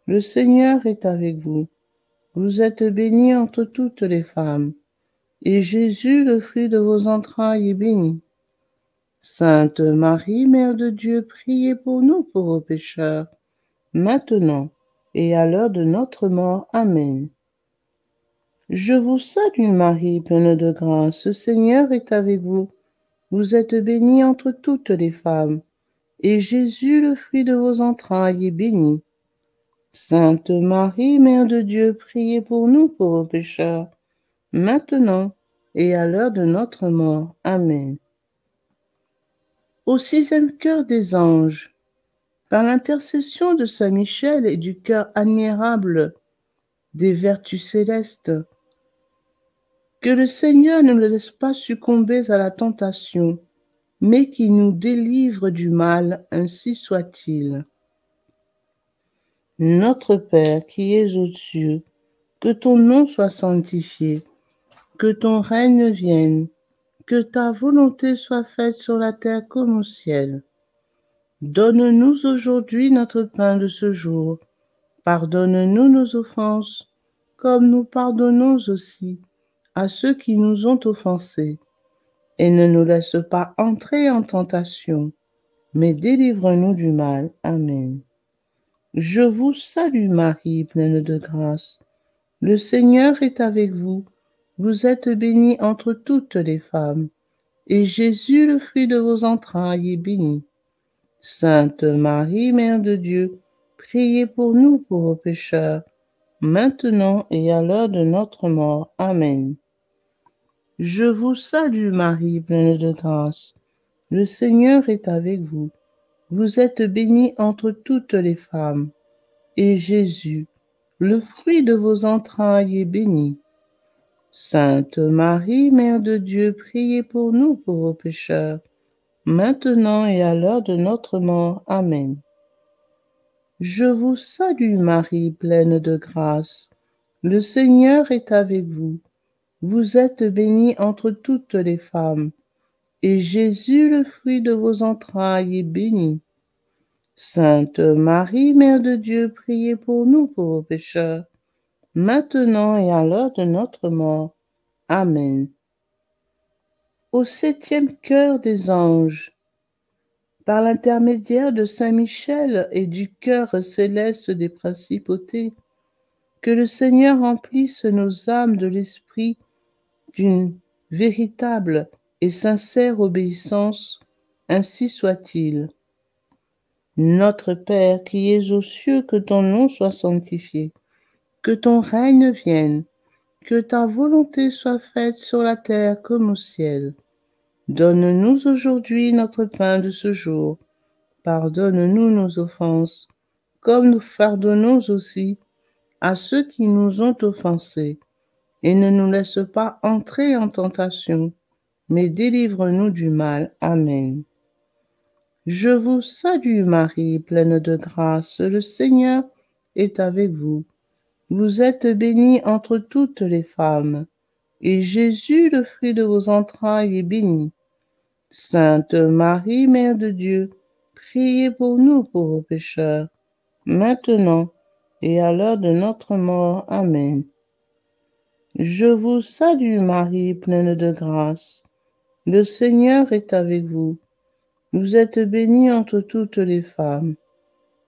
Le Seigneur est avec vous. Vous êtes bénie entre toutes les femmes, et Jésus, le fruit de vos entrailles, est béni. Sainte Marie, Mère de Dieu, priez pour nous pauvres pécheurs, maintenant et à l'heure de notre mort. Amen. Je vous salue Marie, pleine de grâce, le Seigneur est avec vous. Vous êtes bénie entre toutes les femmes, et Jésus, le fruit de vos entrailles, est béni. Sainte Marie, Mère de Dieu, priez pour nous pauvres pécheurs, maintenant et à l'heure de notre mort. Amen. Au sixième cœur des anges, par l'intercession de Saint Michel et du cœur admirable des vertus célestes, que le Seigneur ne le laisse pas succomber à la tentation, mais qu'il nous délivre du mal, ainsi soit-il. Notre Père qui es aux cieux, que ton nom soit sanctifié, que ton règne vienne, que ta volonté soit faite sur la terre comme au ciel. Donne-nous aujourd'hui notre pain de ce jour. Pardonne-nous nos offenses, comme nous pardonnons aussi à ceux qui nous ont offensés. Et ne nous laisse pas entrer en tentation, mais délivre-nous du mal. Amen. Je vous salue Marie, pleine de grâce. Le Seigneur est avec vous. Vous êtes bénie entre toutes les femmes, et Jésus, le fruit de vos entrailles, est béni. Sainte Marie, Mère de Dieu, priez pour nous pauvres pécheurs, maintenant et à l'heure de notre mort. Amen. Je vous salue Marie, pleine de grâce. Le Seigneur est avec vous. Vous êtes bénie entre toutes les femmes, et Jésus, le fruit de vos entrailles, est béni. Sainte Marie, Mère de Dieu, priez pour nous pauvres pécheurs, maintenant et à l'heure de notre mort. Amen. Je vous salue Marie, pleine de grâce. Le Seigneur est avec vous. Vous êtes bénie entre toutes les femmes, et Jésus, le fruit de vos entrailles, est béni. Sainte Marie, Mère de Dieu, priez pour nous pauvres pécheurs, maintenant et à l'heure de notre mort. Amen. Au septième cœur des anges, par l'intermédiaire de Saint Michel et du cœur céleste des principautés, que le Seigneur remplisse nos âmes de l'esprit d'une véritable et sincère obéissance, ainsi soit-il. Notre Père qui es aux cieux, que ton nom soit sanctifié, que ton règne vienne, que ta volonté soit faite sur la terre comme au ciel. Donne-nous aujourd'hui notre pain de ce jour. Pardonne-nous nos offenses, comme nous pardonnons aussi à ceux qui nous ont offensés. Et ne nous laisse pas entrer en tentation, mais délivre-nous du mal. Amen. Je vous salue Marie, pleine de grâce, le Seigneur est avec vous. Vous êtes bénie entre toutes les femmes, et Jésus, le fruit de vos entrailles, est béni. Sainte Marie, Mère de Dieu, priez pour nous pauvres pécheurs, maintenant et à l'heure de notre mort. Amen. Je vous salue Marie, pleine de grâce. Le Seigneur est avec vous. Vous êtes bénie entre toutes les femmes,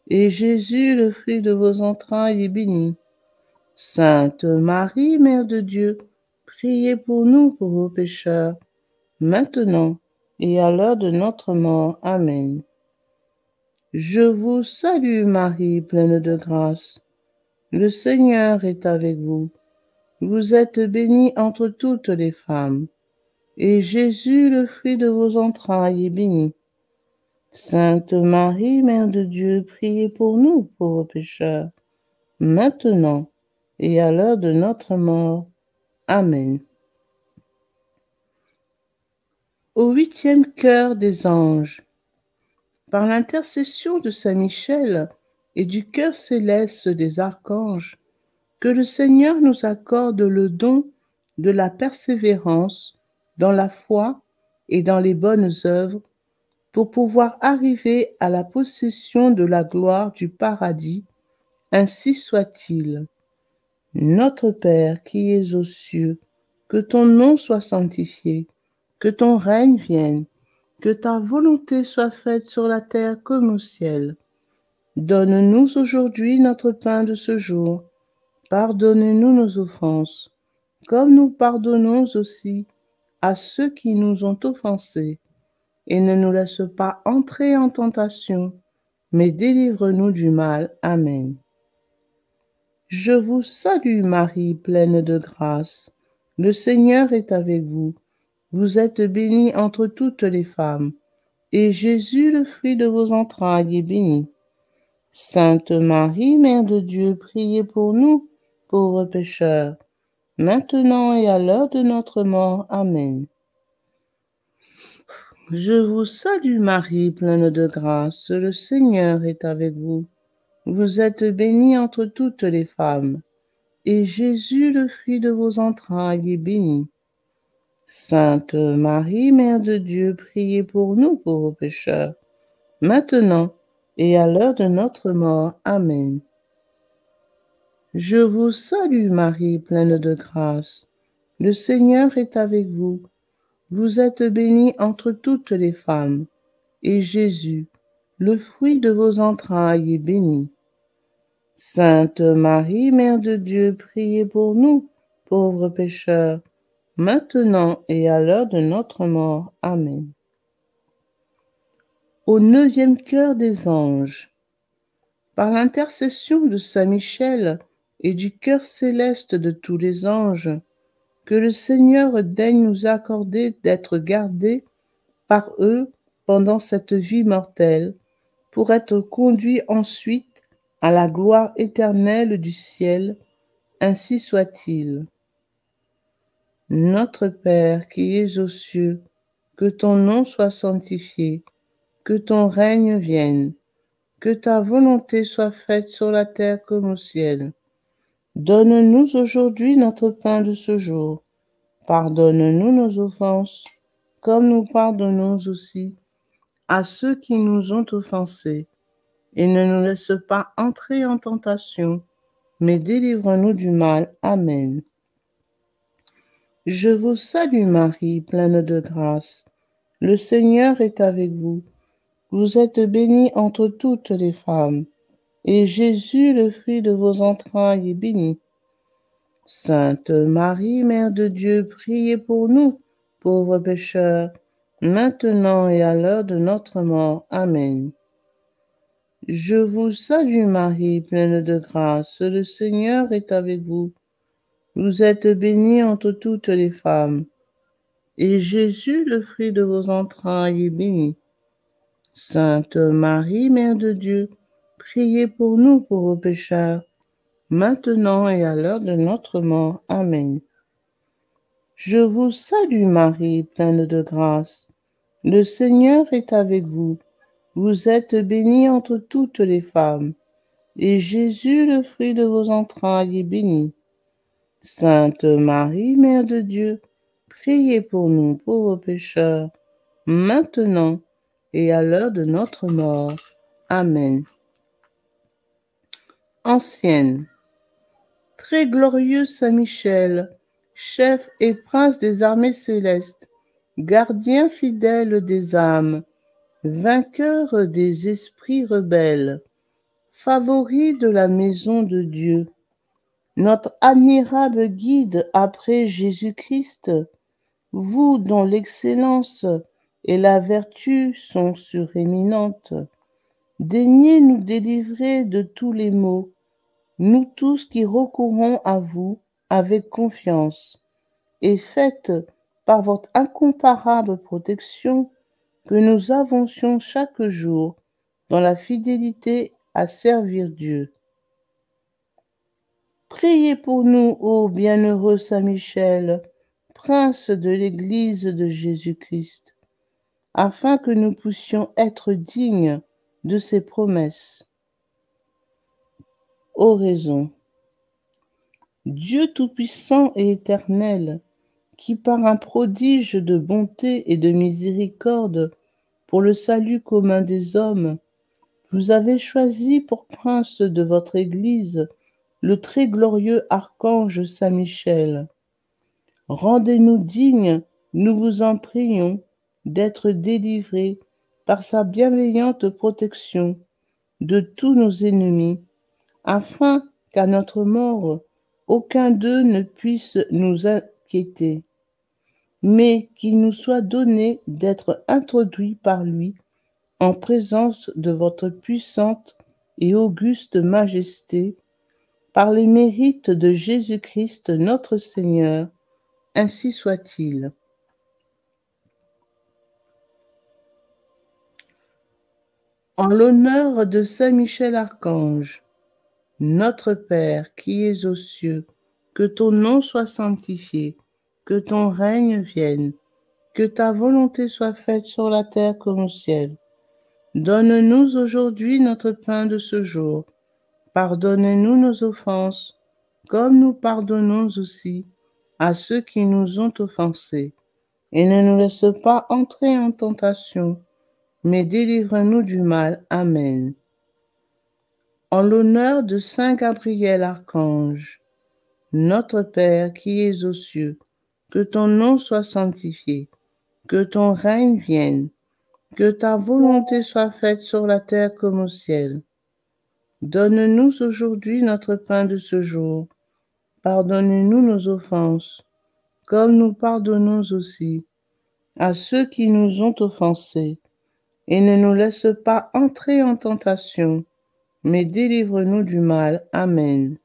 et Jésus, le fruit de vos entrailles, est béni. Sainte Marie, Mère de Dieu, priez pour nous pauvres pécheurs, maintenant et à l'heure de notre mort. Amen. Je vous salue Marie, pleine de grâce. Le Seigneur est avec vous. Vous êtes bénie entre toutes les femmes, et Jésus, le fruit de vos entrailles, est béni. Sainte Marie, Mère de Dieu, priez pour nous pauvres pécheurs, maintenant et à l'heure de notre mort. Amen. Au huitième cœur des anges, par l'intercession de Saint Michel et du cœur céleste des archanges, que le Seigneur nous accorde le don de la persévérance dans la foi et dans les bonnes œuvres pour pouvoir arriver à la possession de la gloire du paradis, ainsi soit-il. Notre Père qui es aux cieux, que ton nom soit sanctifié, que ton règne vienne, que ta volonté soit faite sur la terre comme au ciel. Donne-nous aujourd'hui notre pain de ce jour. Pardonne-nous nos offenses, comme nous pardonnons aussi à ceux qui nous ont offensés. Et ne nous laisse pas entrer en tentation, mais délivre-nous du mal. Amen. Je vous salue Marie, pleine de grâce. Le Seigneur est avec vous. Vous êtes bénie entre toutes les femmes, et Jésus, le fruit de vos entrailles, est béni. Sainte Marie, Mère de Dieu, priez pour nous, pauvres pécheurs, maintenant et à l'heure de notre mort. Amen. Je vous salue Marie, pleine de grâce. Le Seigneur est avec vous. Vous êtes bénie entre toutes les femmes, et Jésus, le fruit de vos entrailles, est béni. Sainte Marie, Mère de Dieu, priez pour nous pauvres pécheurs, maintenant et à l'heure de notre mort. Amen. Je vous salue Marie, pleine de grâce. Le Seigneur est avec vous. Vous êtes bénie entre toutes les femmes, et Jésus, le fruit de vos entrailles, est béni. Sainte Marie, Mère de Dieu, priez pour nous, pauvres pécheurs, maintenant et à l'heure de notre mort. Amen. Au 9e cœur des anges, par l'intercession de Saint Michel et du cœur céleste de tous les anges, que le Seigneur daigne nous accorder d'être gardés par eux pendant cette vie mortelle, pour être conduits ensuite à la gloire éternelle du ciel, ainsi soit-il. Notre Père qui es aux cieux, que ton nom soit sanctifié, que ton règne vienne, que ta volonté soit faite sur la terre comme au ciel. Donne-nous aujourd'hui notre pain de ce jour. Pardonne-nous nos offenses, comme nous pardonnons aussi à ceux qui nous ont offensés. Et ne nous laisse pas entrer en tentation, mais délivre-nous du mal. Amen. Je vous salue Marie, pleine de grâce. Le Seigneur est avec vous. Vous êtes bénie entre toutes les femmes, et Jésus, le fruit de vos entrailles, est béni. Sainte Marie, Mère de Dieu, priez pour nous, pauvres pécheurs, maintenant et à l'heure de notre mort. Amen. Je vous salue Marie, pleine de grâce. Le Seigneur est avec vous. Vous êtes bénie entre toutes les femmes, et Jésus, le fruit de vos entrailles, est béni. Sainte Marie, Mère de Dieu, priez pour nous pauvres pécheurs, maintenant et à l'heure de notre mort. Amen. Je vous salue Marie, pleine de grâce. Le Seigneur est avec vous. Vous êtes bénie entre toutes les femmes, et Jésus, le fruit de vos entrailles, est béni. Sainte Marie, Mère de Dieu, priez pour nous pauvres pécheurs, maintenant et à l'heure de notre mort. Amen. Ancienne. Très glorieux Saint Michel, chef et prince des armées célestes, gardien fidèle des âmes, vainqueur des esprits rebelles, favori de la maison de Dieu, notre admirable guide après Jésus-Christ, vous dont l'excellence et la vertu sont suréminentes, daignez nous délivrer de tous les maux, nous tous qui recourons à vous avec confiance, et faites, par votre incomparable protection, que nous avancions chaque jour dans la fidélité à servir Dieu. Priez pour nous, ô bienheureux Saint Michel, prince de l'Église de Jésus-Christ, afin que nous puissions être dignes de ses promesses. Oraison. Dieu tout-puissant et éternel, qui par un prodige de bonté et de miséricorde pour le salut commun des hommes, vous avez choisi pour prince de votre Église le très glorieux archange Saint Michel. Rendez-nous dignes, nous vous en prions, d'être délivrés par sa bienveillante protection de tous nos ennemis, afin qu'à notre mort, aucun d'eux ne puisse nous inquiéter, mais qu'il nous soit donné d'être introduits par lui en présence de votre puissante et auguste majesté, par les mérites de Jésus-Christ notre Seigneur, ainsi soit-il. En l'honneur de Saint Michel Archange, notre Père qui es aux cieux, que ton nom soit sanctifié, que ton règne vienne, que ta volonté soit faite sur la terre comme au ciel. Donne-nous aujourd'hui notre pain de ce jour. Pardonne-nous nos offenses, comme nous pardonnons aussi à ceux qui nous ont offensés. Et ne nous laisse pas entrer en tentation, mais délivre-nous du mal. Amen. En l'honneur de Saint Gabriel Archange, notre Père qui es aux cieux, que ton nom soit sanctifié, que ton règne vienne, que ta volonté soit faite sur la terre comme au ciel. Donne-nous aujourd'hui notre pain de ce jour. Pardonne-nous nos offenses, comme nous pardonnons aussi à ceux qui nous ont offensés. Et ne nous laisse pas entrer en tentation, mais délivre-nous du mal. Amen.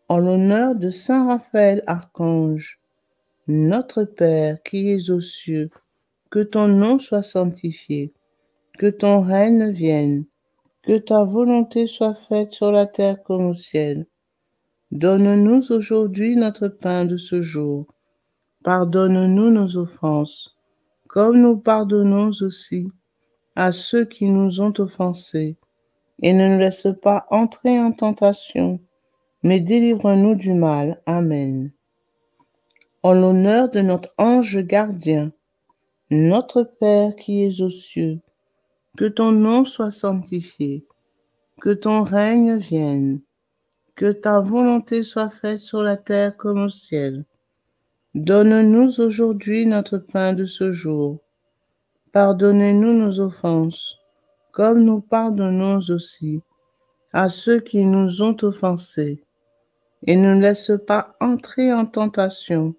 En l'honneur de Saint Raphaël Archange, notre Père qui es aux cieux, que ton nom soit sanctifié, que ton règne vienne, que ta volonté soit faite sur la terre comme au ciel. Donne-nous aujourd'hui notre pain de ce jour. Pardonne-nous nos offenses, comme nous pardonnons aussi à ceux qui nous ont offensés. Et ne nous laisse pas entrer en tentation, mais délivre-nous du mal. Amen. En l'honneur de notre ange gardien, notre Père qui es aux cieux, que ton nom soit sanctifié, que ton règne vienne, que ta volonté soit faite sur la terre comme au ciel. Donne-nous aujourd'hui notre pain de ce jour. Pardonnez-nous nos offenses, comme nous pardonnons aussi à ceux qui nous ont offensés. Et ne nous laisse pas entrer en tentation,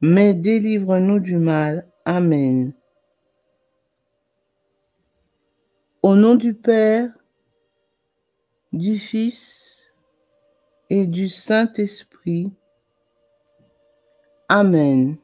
mais délivre-nous du mal. Amen. Au nom du Père, du Fils et du Saint-Esprit. Amen.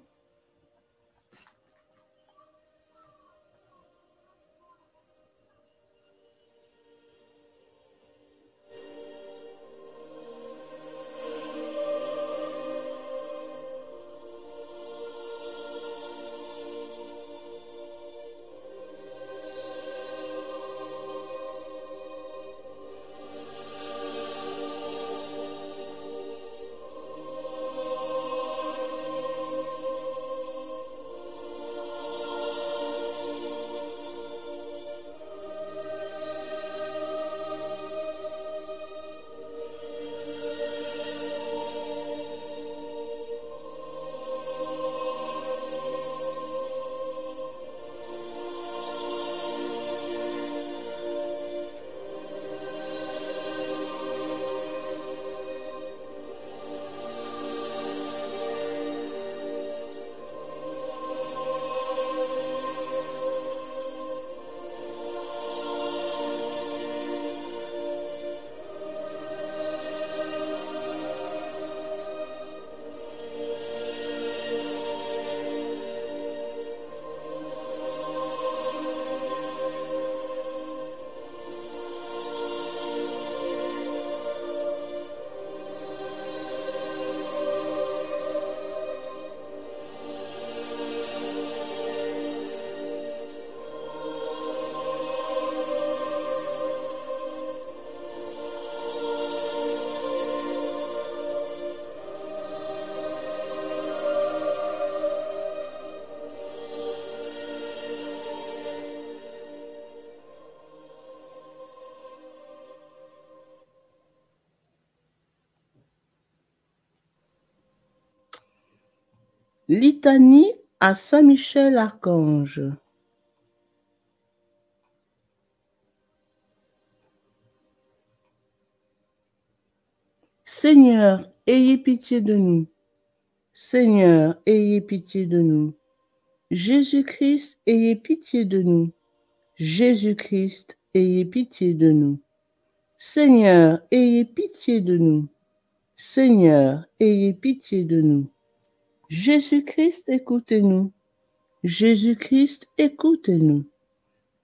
Litanie à Saint Michel Archange. Seigneur, ayez pitié de nous. Seigneur, ayez pitié de nous. Jésus-Christ, ayez pitié de nous. Jésus-Christ, ayez pitié de nous. Seigneur, ayez pitié de nous. Seigneur, ayez pitié de nous. Jésus-Christ, écoutez-nous. Jésus-Christ, écoutez-nous.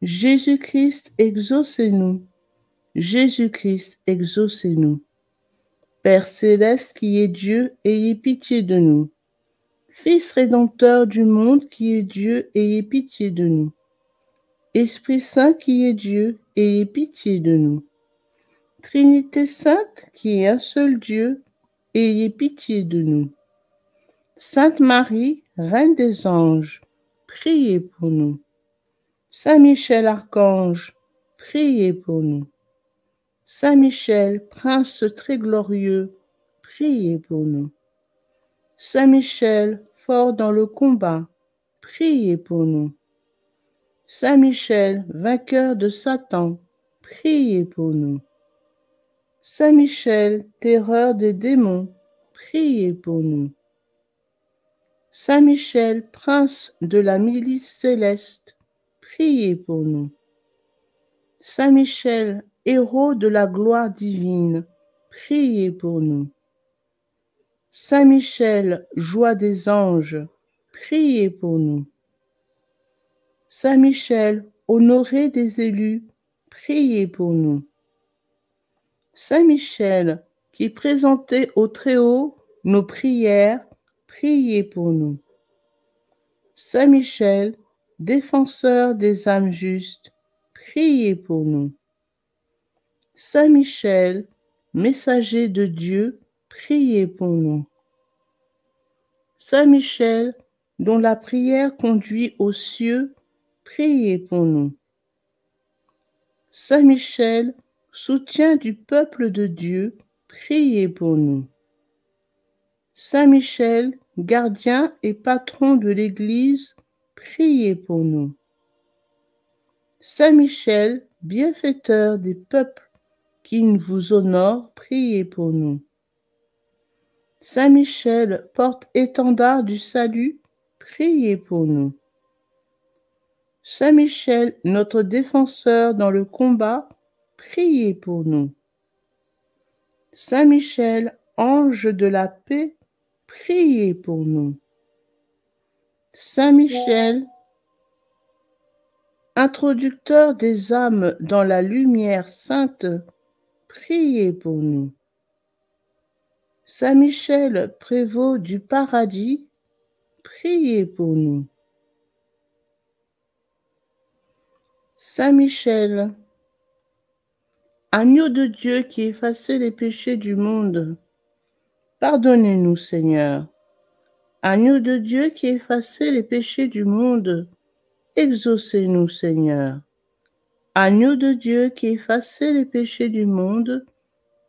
Jésus-Christ, exaucez-nous. Jésus-Christ, exaucez-nous. Père céleste qui est Dieu, ayez pitié de nous. Fils rédempteur du monde qui est Dieu, ayez pitié de nous. Esprit Saint qui est Dieu, ayez pitié de nous. Trinité sainte qui est un seul Dieu, ayez pitié de nous. Sainte Marie, Reine des anges, priez pour nous. Saint Michel Archange, priez pour nous. Saint Michel, Prince très glorieux, priez pour nous. Saint Michel, fort dans le combat, priez pour nous. Saint Michel, vainqueur de Satan, priez pour nous. Saint Michel, terreur des démons, priez pour nous. Saint Michel, prince de la milice céleste, priez pour nous. Saint Michel, héros de la gloire divine, priez pour nous. Saint Michel, joie des anges, priez pour nous. Saint Michel, honoré des élus, priez pour nous. Saint Michel, qui présentait au Très-Haut nos prières, priez pour nous. Saint Michel, défenseur des âmes justes, priez pour nous. Saint Michel, messager de Dieu, priez pour nous. Saint Michel, dont la prière conduit aux cieux, priez pour nous. Saint Michel, soutien du peuple de Dieu, priez pour nous. Saint Michel, gardien et patron de l'Église, priez pour nous. Saint Michel, bienfaiteur des peuples qui vous honorent, priez pour nous. Saint Michel, porte-étendard du salut, priez pour nous. Saint Michel, notre défenseur dans le combat, priez pour nous. Saint Michel, ange de la paix, priez pour nous. Saint Michel, introducteur des âmes dans la lumière sainte, priez pour nous. Saint Michel, prévôt du paradis, priez pour nous. Saint Michel, agneau de Dieu qui effacez les péchés du monde, pardonnez-nous, Seigneur. Agneau de Dieu qui effacez les péchés du monde, exaucez-nous, Seigneur. Agneau de Dieu qui effacez les péchés du monde,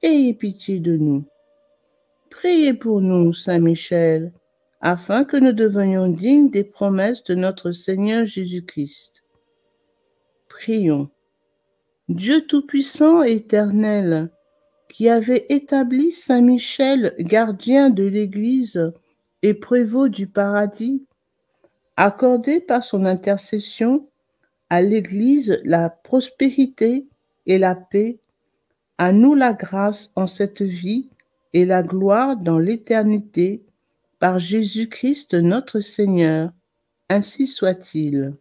ayez pitié de nous. Priez pour nous, Saint Michel, afin que nous devenions dignes des promesses de notre Seigneur Jésus-Christ. Prions. Dieu Tout-Puissant et Éternel, qui avait établi Saint Michel, gardien de l'Église et prévôt du paradis, accordez par son intercession à l'Église la prospérité et la paix, à nous la grâce en cette vie et la gloire dans l'éternité, par Jésus-Christ notre Seigneur. Ainsi soit-il.